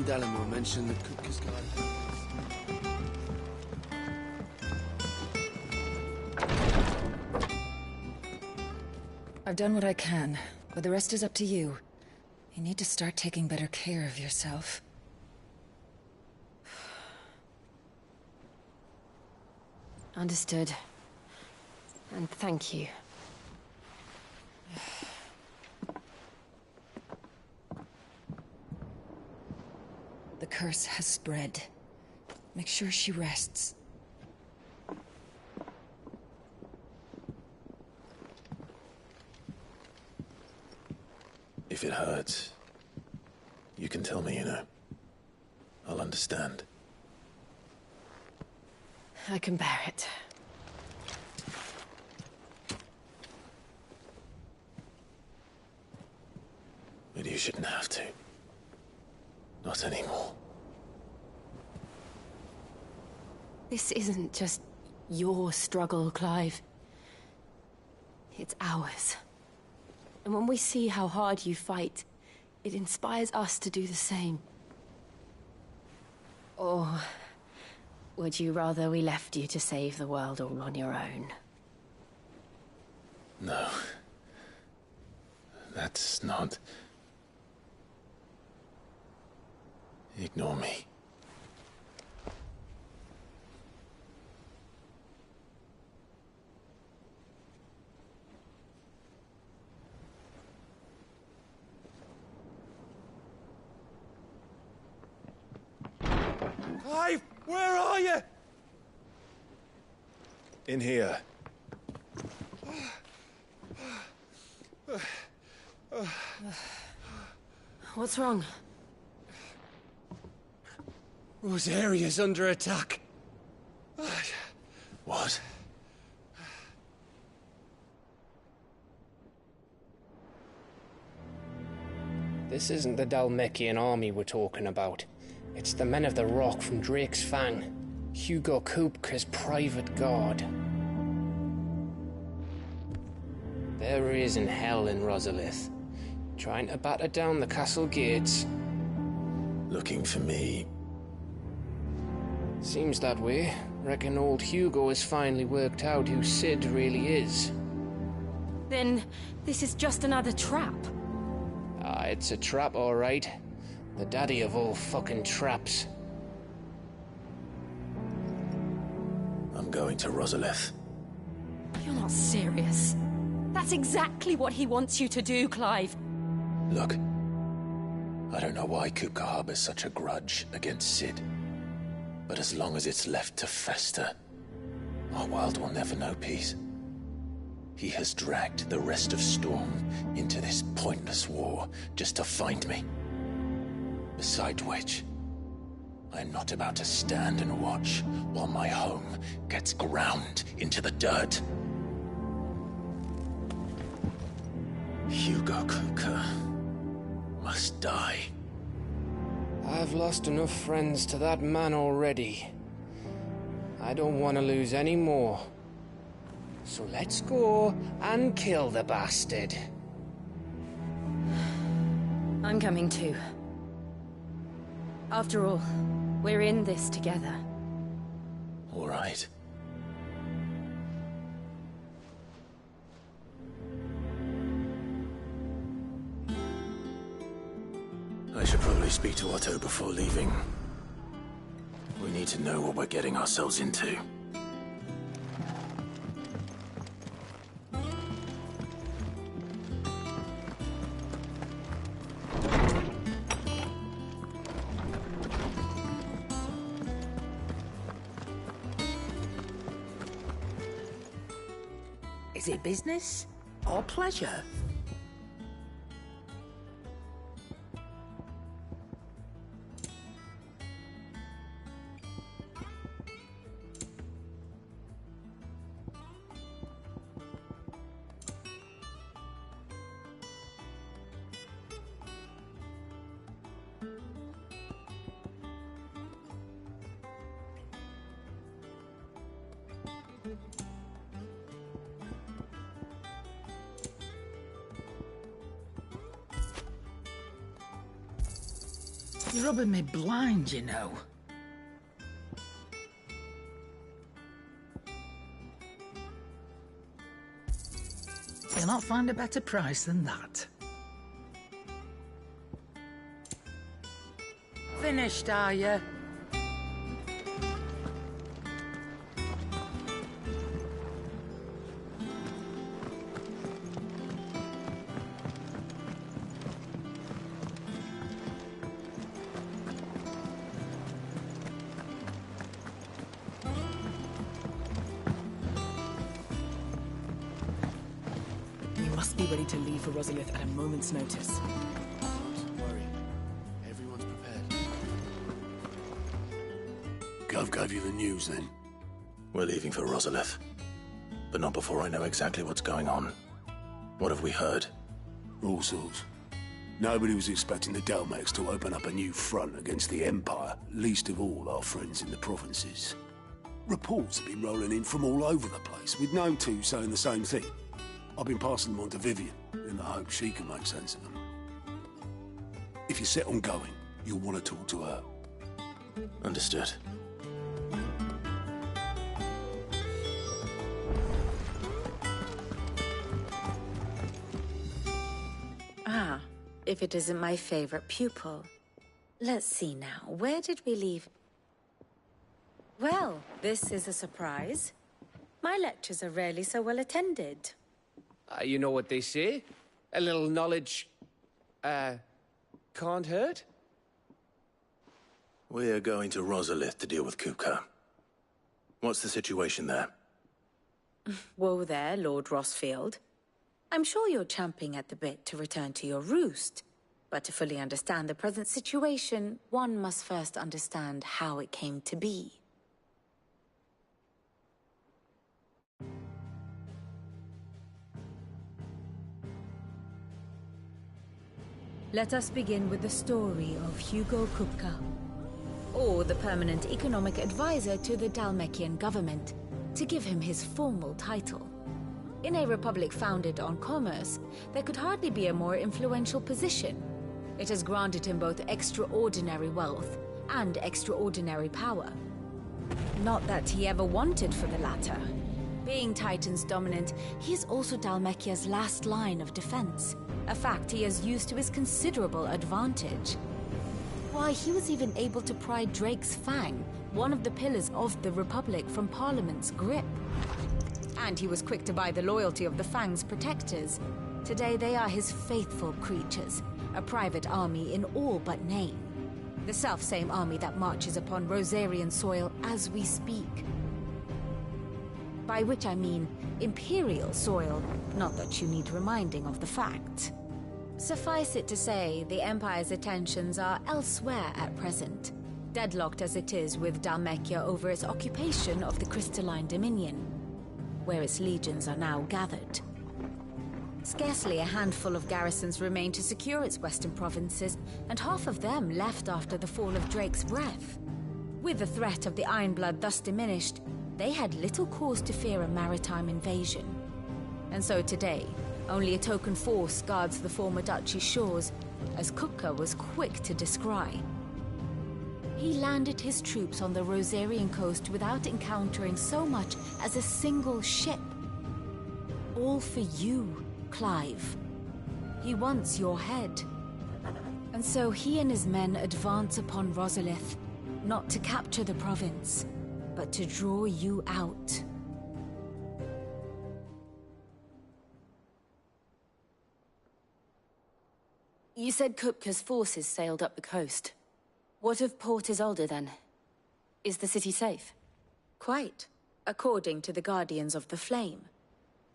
Speaker 17: Lord Alamo mentioned the Cook's Garden.
Speaker 14: I've done what I can, but the rest is up to you. You need to start taking better care of yourself.
Speaker 4: Understood. And thank you.
Speaker 14: The curse has spread. Make sure she rests.
Speaker 2: If it hurts, you can tell me, you know. I'll understand.
Speaker 4: I can bear it.
Speaker 2: But you shouldn't have to. Not anymore.
Speaker 4: This isn't just your struggle, Clive. It's ours. And when we see how hard you fight, it inspires us to do the same. Or would you rather we left you to save the world all on your own?
Speaker 2: No. That's not... Ignore me.
Speaker 15: Clive, where are you?
Speaker 9: In here.
Speaker 4: What's wrong?
Speaker 15: Rosaria's under attack.
Speaker 2: What?
Speaker 18: This isn't the Dhalmekian army we're talking about. It's the Men of the Rock from Drake's Fang. Hugo Kupka's private guard. There he is in hell in Rosalith, trying to batter down the castle gates.
Speaker 2: Looking for me?
Speaker 18: Seems that way. Reckon old Hugo has finally worked out who Cid really is.
Speaker 4: Then this is just another trap.
Speaker 18: Ah, it's a trap, all right. The daddy of all fucking traps.
Speaker 2: I'm going to Rosalith.
Speaker 4: You're not serious. That's exactly what he wants you to do, Clive.
Speaker 2: Look, I don't know why Kupka harbors such a grudge against Cid. But as long as it's left to fester, our world will never know peace. He has dragged the rest of Storm into this pointless war just to find me. Besides which, I'm not about to stand and watch while my home gets ground into the dirt. Hugo Kupka must die.
Speaker 18: I've lost enough friends to that man already. I don't want to lose any more. So let's go and kill the bastard.
Speaker 4: I'm coming too. After all, we're in this together.
Speaker 2: All right. I should probably speak to Otto before leaving. We need to know what we're getting ourselves into.
Speaker 5: Is it business or pleasure?
Speaker 19: It's rubbing me blind, you know. You'll not find a better price than that. Finished, are you?
Speaker 16: Be ready to leave for Rosalith at a moment's notice.
Speaker 17: Don't worry. Everyone's prepared.
Speaker 13: Gov gave you the news, then?
Speaker 2: We're leaving for Rosalith. But not before I know exactly what's going on. What have we heard?
Speaker 13: All sorts. Nobody was expecting the Dalmex to open up a new front against the Empire, least of all our friends in the provinces. Reports have been rolling in from all over the place, with no two saying the same thing. I've been passing them on to Vivian, in the hope she can make sense of them. If you're set on going, you'll want to talk to her.
Speaker 2: Understood.
Speaker 3: Ah, if it isn't my favorite pupil. Let's see now, where did we leave? Well, this is a surprise. My lectures are rarely so well attended.
Speaker 18: You know what they say? A little knowledge, can't hurt?
Speaker 2: We're going to Rosalith to deal with Kupka. What's the situation there?
Speaker 3: Whoa there, Lord Rossfield. I'm sure you're champing at the bit to return to your roost. But to fully understand the present situation, one must first understand how it came to be. Let us begin with the story of Hugo Kupka, or the permanent economic advisor to the Dhalmekian government, to give him his formal title. In a republic founded on commerce, there could hardly be a more influential position. It has granted him both extraordinary wealth and extraordinary power. Not that he ever wanted for the latter. Being Titan's dominant, he is also Dhalmekia's last line of defense, a fact he has used to his considerable advantage. Why, he was even able to pry Drake's Fang, one of the pillars of the Republic, from Parliament's grip. And he was quick to buy the loyalty of the Fang's protectors. Today they are his faithful creatures, a private army in all but name. The self-same army that marches upon Rosarian soil as we speak. By which I mean Imperial soil, not that you need reminding of the fact. Suffice it to say, the Empire's attentions are elsewhere at present, deadlocked as it is with Dhalmekia over its occupation of the Crystalline Dominion, where its legions are now gathered. Scarcely a handful of garrisons remain to secure its western provinces, and half of them left after the fall of Drake's Breath. With the threat of the Ironblood thus diminished, they had little cause to fear a maritime invasion. And so today, only a token force guards the former duchy's shores, as Kupka was quick to descry. He landed his troops on the Rosarian coast without encountering so much as a single ship. All for you, Clive. He wants your head. And so he and his men advance upon Rosalith, not to capture the province, but to draw you out.
Speaker 4: You said Kupka's forces sailed up the coast. What of Port Isolde, then? Is the city safe?
Speaker 3: Quite, according to the Guardians of the Flame.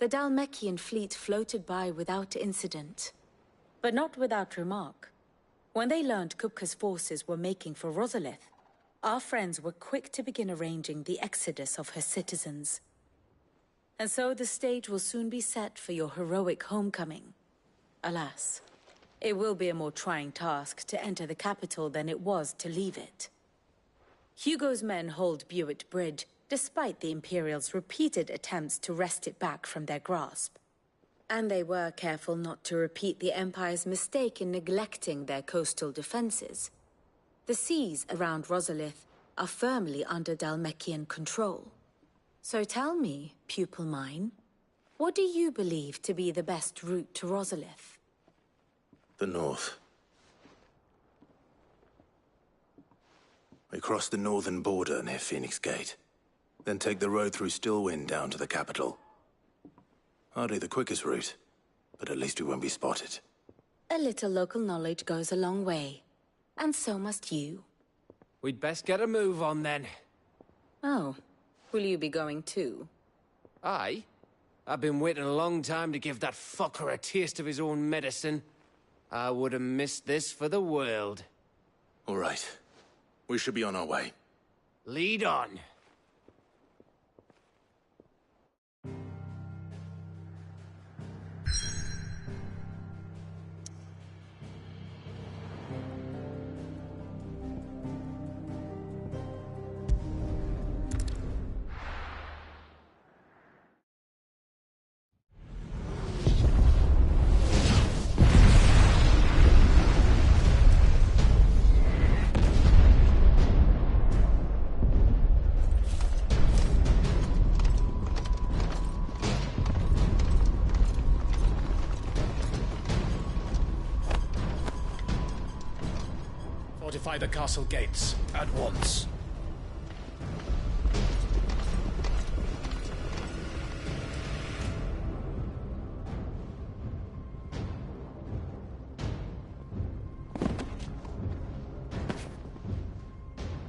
Speaker 3: The Dhalmekian fleet floated by without incident. But not without remark. When they learned Kupka's forces were making for Rosalith, our friends were quick to begin arranging the exodus of her citizens. And so the stage will soon be set for your heroic homecoming. Alas, it will be a more trying task to enter the capital than it was to leave it. Hugo's men hold Buett Bridge, despite the Imperials' repeated attempts to wrest it back from their grasp. And they were careful not to repeat the Empire's mistake in neglecting their coastal defenses. The seas around Rosalith are firmly under Dhalmekian control. So tell me, pupil mine, what do you believe to be the best route to Rosalith?
Speaker 2: The north. We cross the northern border near Phoenix Gate, then take the road through Stillwind down to the capital. Hardly the quickest route, but at least we won't be spotted.
Speaker 3: A little local knowledge goes a long way, and so must you.
Speaker 18: We'd best get a move on then.
Speaker 3: Oh, will you be going too?
Speaker 18: Aye. I've been waiting a long time to give that fucker a taste of his own medicine. I would have missed this for the world.
Speaker 2: All right. We should be on our way.
Speaker 18: Lead on.
Speaker 20: Fortify the castle gates, at once.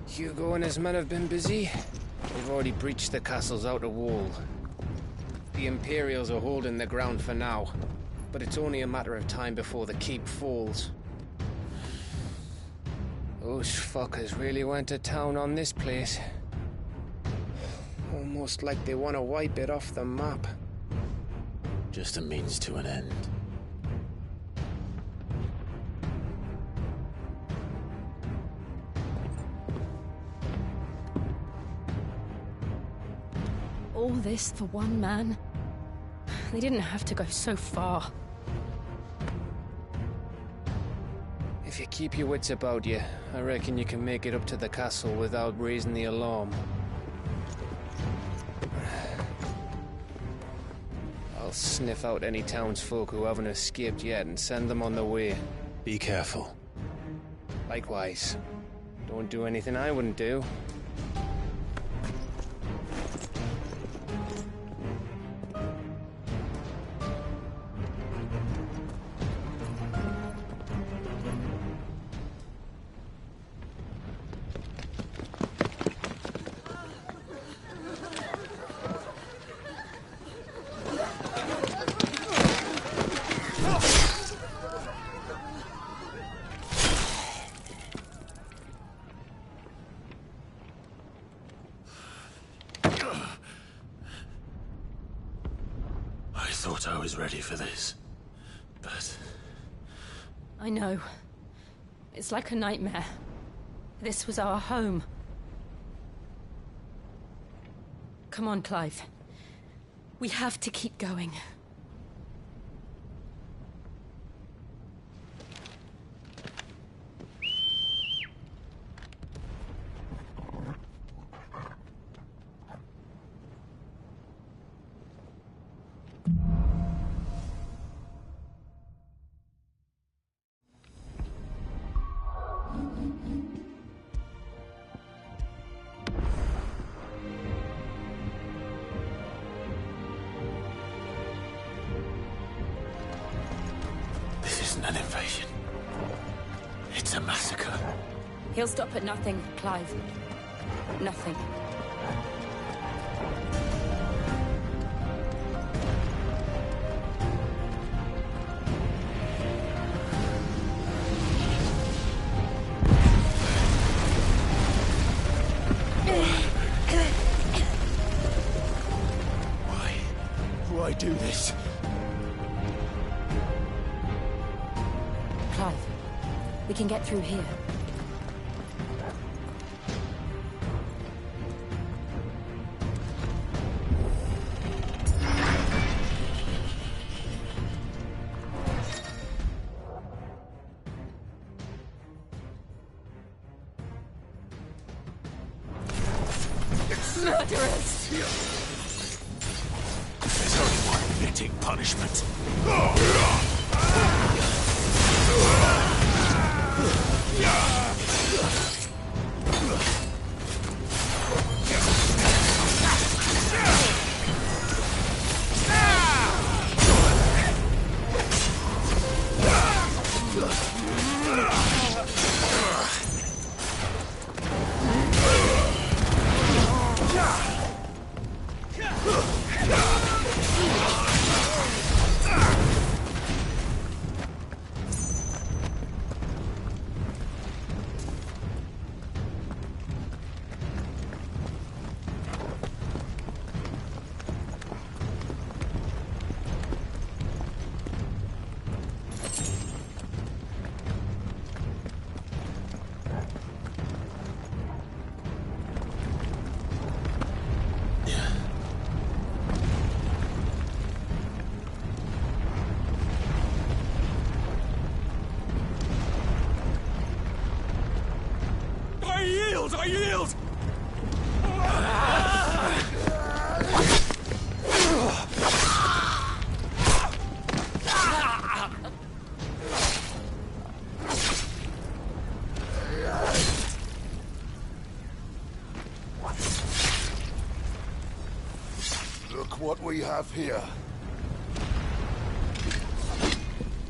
Speaker 18: Hugo and his men have been busy. They've already breached the castle's outer wall. The Imperials are holding the ground for now, but it's only a matter of time before the keep falls. Those fuckers really went to town on this place. Almost like they want to wipe it off the map.
Speaker 2: Just a means to an end.
Speaker 8: All this for one man? They didn't have to go so far.
Speaker 18: If you keep your wits about you, I reckon you can make it up to the castle without raising the alarm. I'll sniff out any townsfolk who haven't escaped yet and send them on their way.
Speaker 2: Be careful.
Speaker 18: Likewise. Don't do anything I wouldn't do.
Speaker 2: I thought I was ready for this, but...
Speaker 8: I know. It's like a nightmare. This was our home. Come on, Clive. We have to keep going.
Speaker 2: An invasion. It's a massacre.
Speaker 8: He'll stop at nothing, Clive. Nothing.
Speaker 2: Why do this?
Speaker 8: Clive, we can get through here.
Speaker 17: punishment.
Speaker 1: I yield!
Speaker 11: Look what we have here.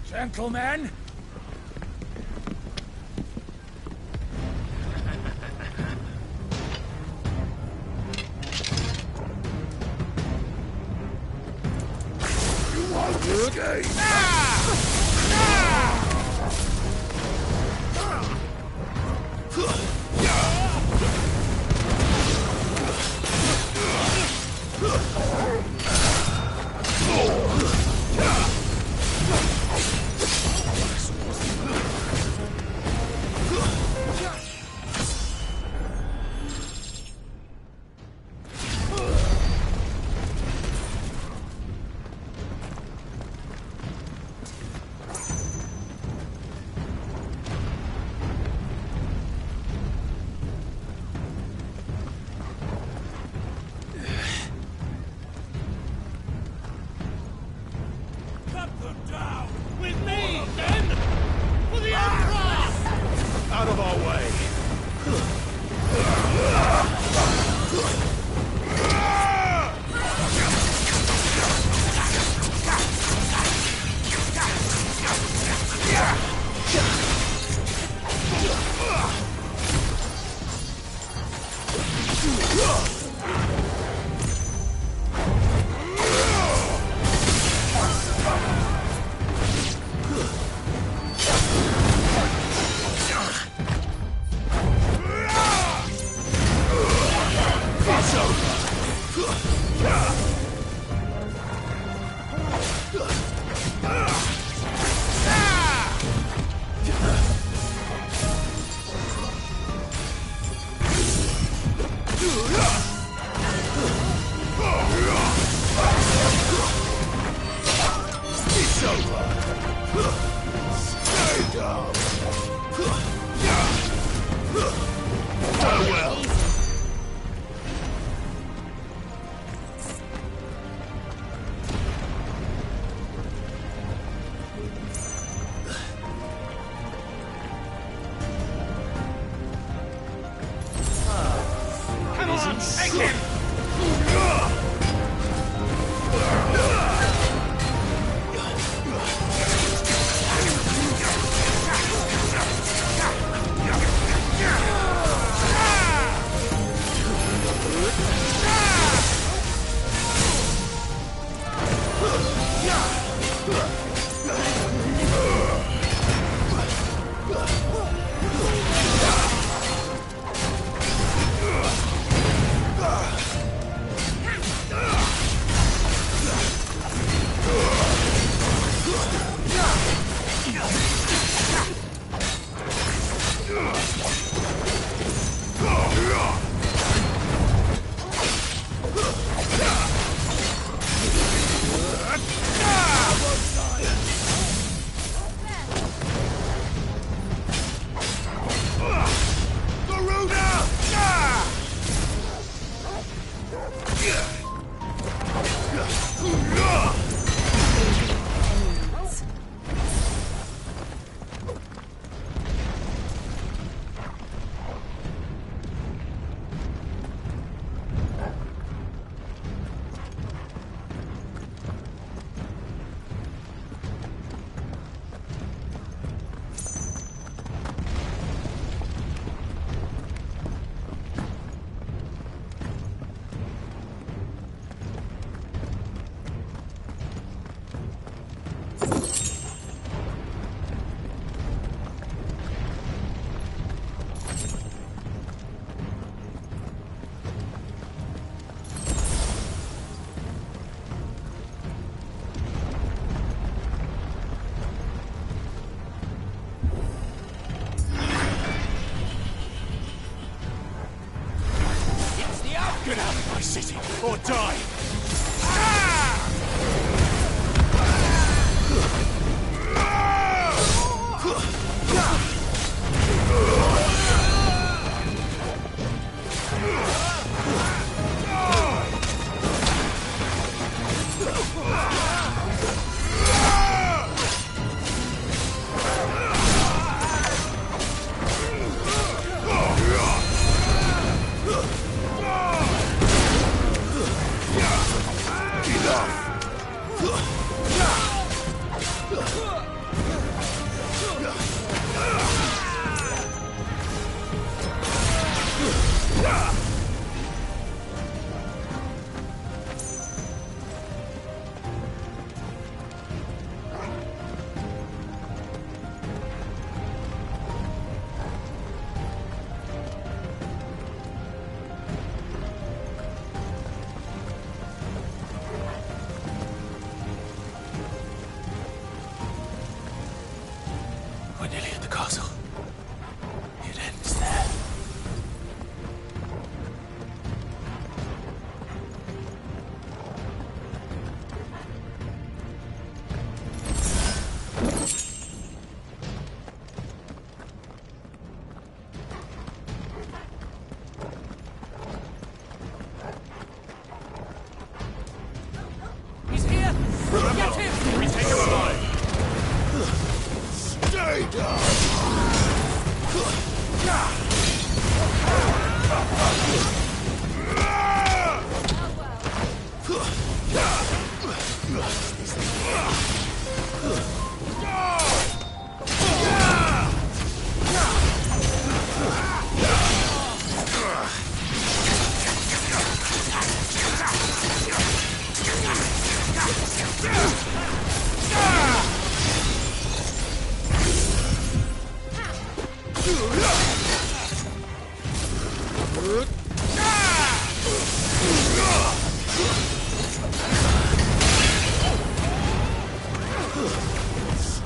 Speaker 20: Gentlemen!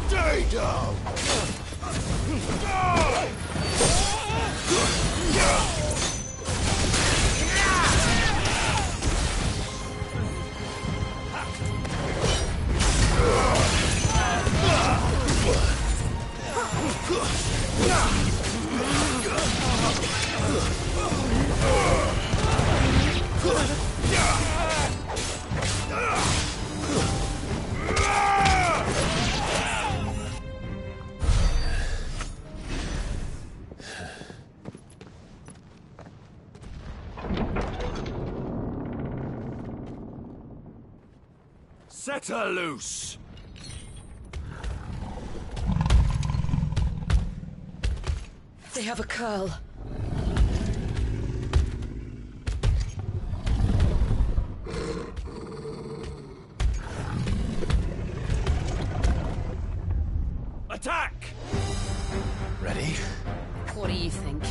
Speaker 11: Stay down!
Speaker 1: Set her loose!
Speaker 5: They have a curl.
Speaker 1: Attack!
Speaker 15: Ready?
Speaker 4: What do you think?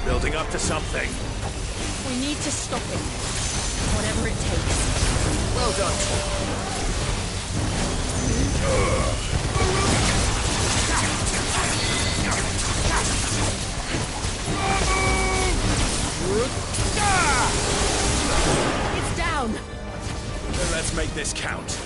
Speaker 1: Building up to something.
Speaker 6: We need to stop it. Whatever it takes.
Speaker 1: Well done.
Speaker 6: It's down.
Speaker 1: Then let's make this count.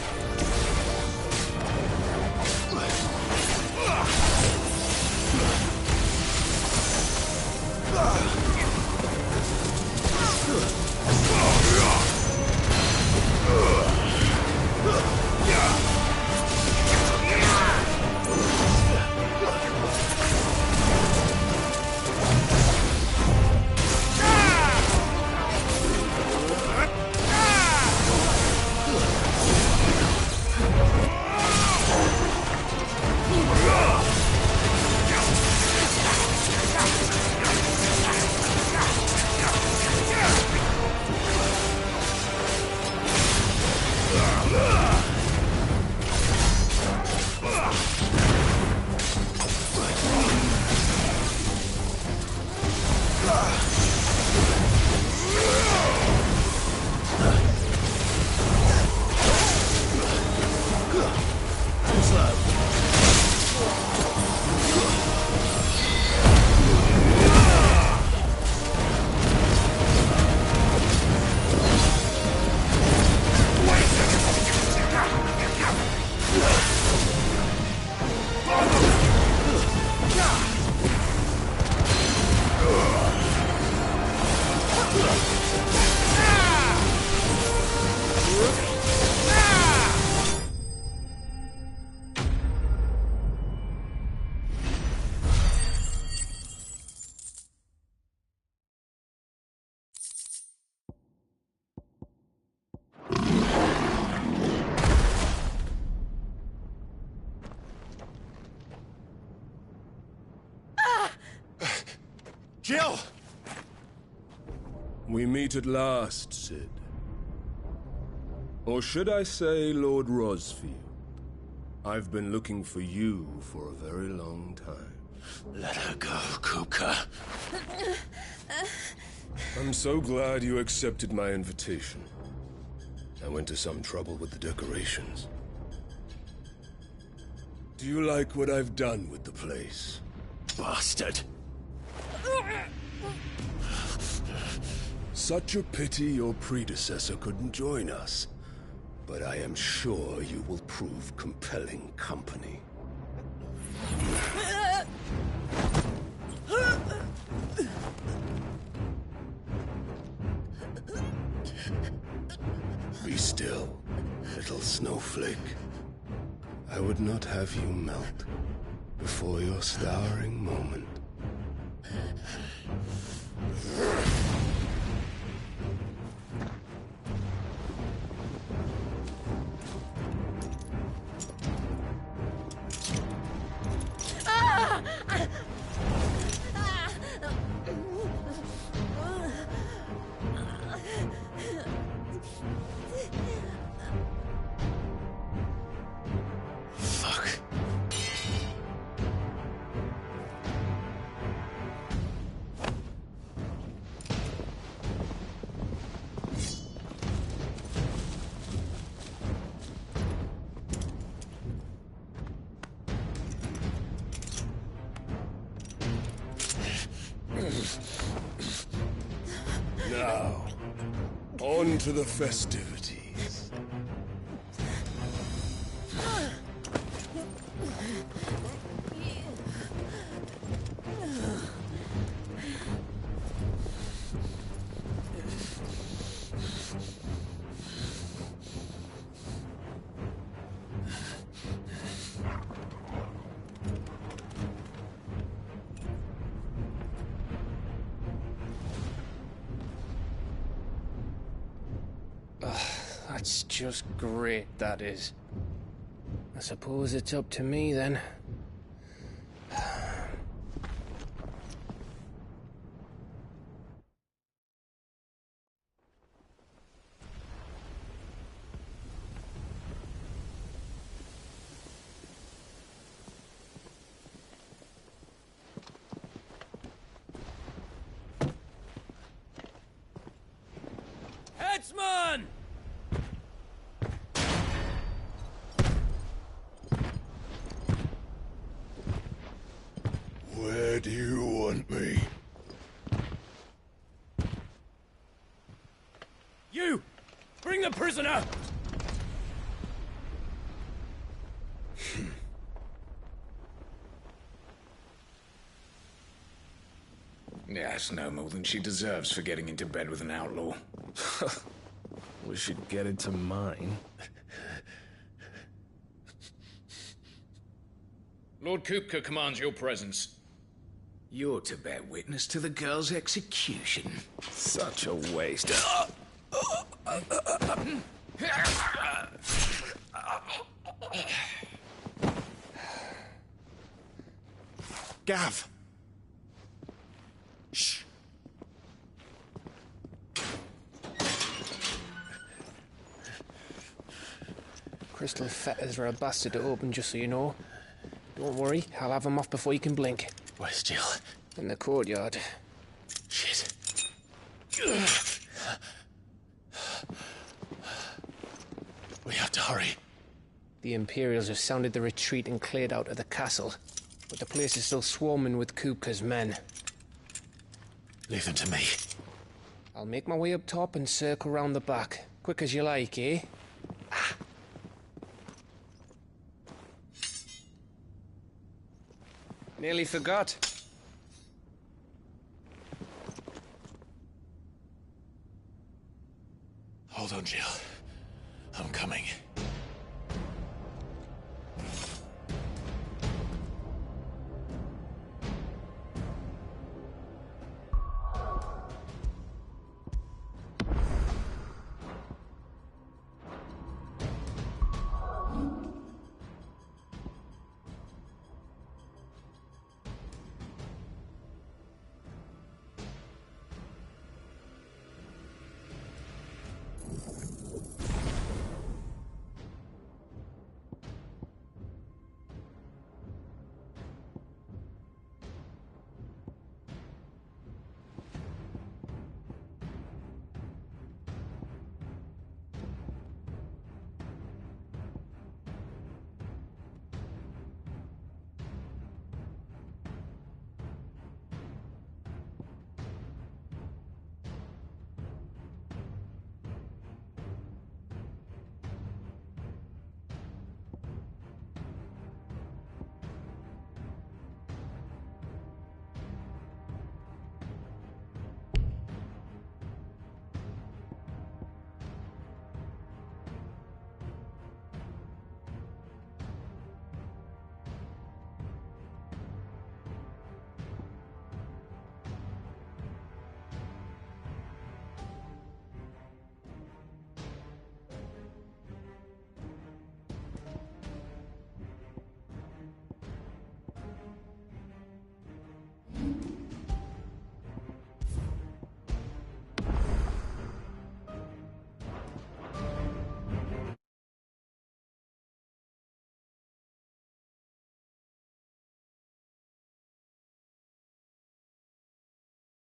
Speaker 1: Jill!
Speaker 13: We meet at last, Cid. Or should I say, Lord Rosfield? I've been looking for you for a very long time.
Speaker 2: Let her go, Kupka.
Speaker 13: I'm so glad you accepted my invitation. I went to some trouble with the decorations. Do you like what I've done with the place?
Speaker 2: Bastard!
Speaker 13: Such a pity your predecessor couldn't join us. But I am sure you will prove compelling company. Be still, little snowflake. I would not have you melt before your flowering moment. Now, on to the festivities.
Speaker 18: That's just great, that is. I suppose it's up to me, then.
Speaker 1: Headsman!
Speaker 13: Where do you want me?
Speaker 1: You! Bring the prisoner!
Speaker 21: Yes, no more than she deserves for getting into bed with an outlaw.
Speaker 9: We should get into mine.
Speaker 21: Lord Kupka commands your presence. You're to bear witness to the girl's execution.
Speaker 9: Such a waste.
Speaker 1: Gav! Shh!
Speaker 18: Crystal fetters are a bastard to open, just so you know. Don't worry, I'll have them off before you can blink.
Speaker 21: Where's Jill?
Speaker 18: In the courtyard.
Speaker 21: Shit. We have to hurry.
Speaker 18: The Imperials have sounded the retreat and cleared out of the castle, but the place is still swarming with Kupka's men.
Speaker 21: Leave them to me.
Speaker 18: I'll make my way up top and circle round the back. Quick as you like, eh? Nearly forgot.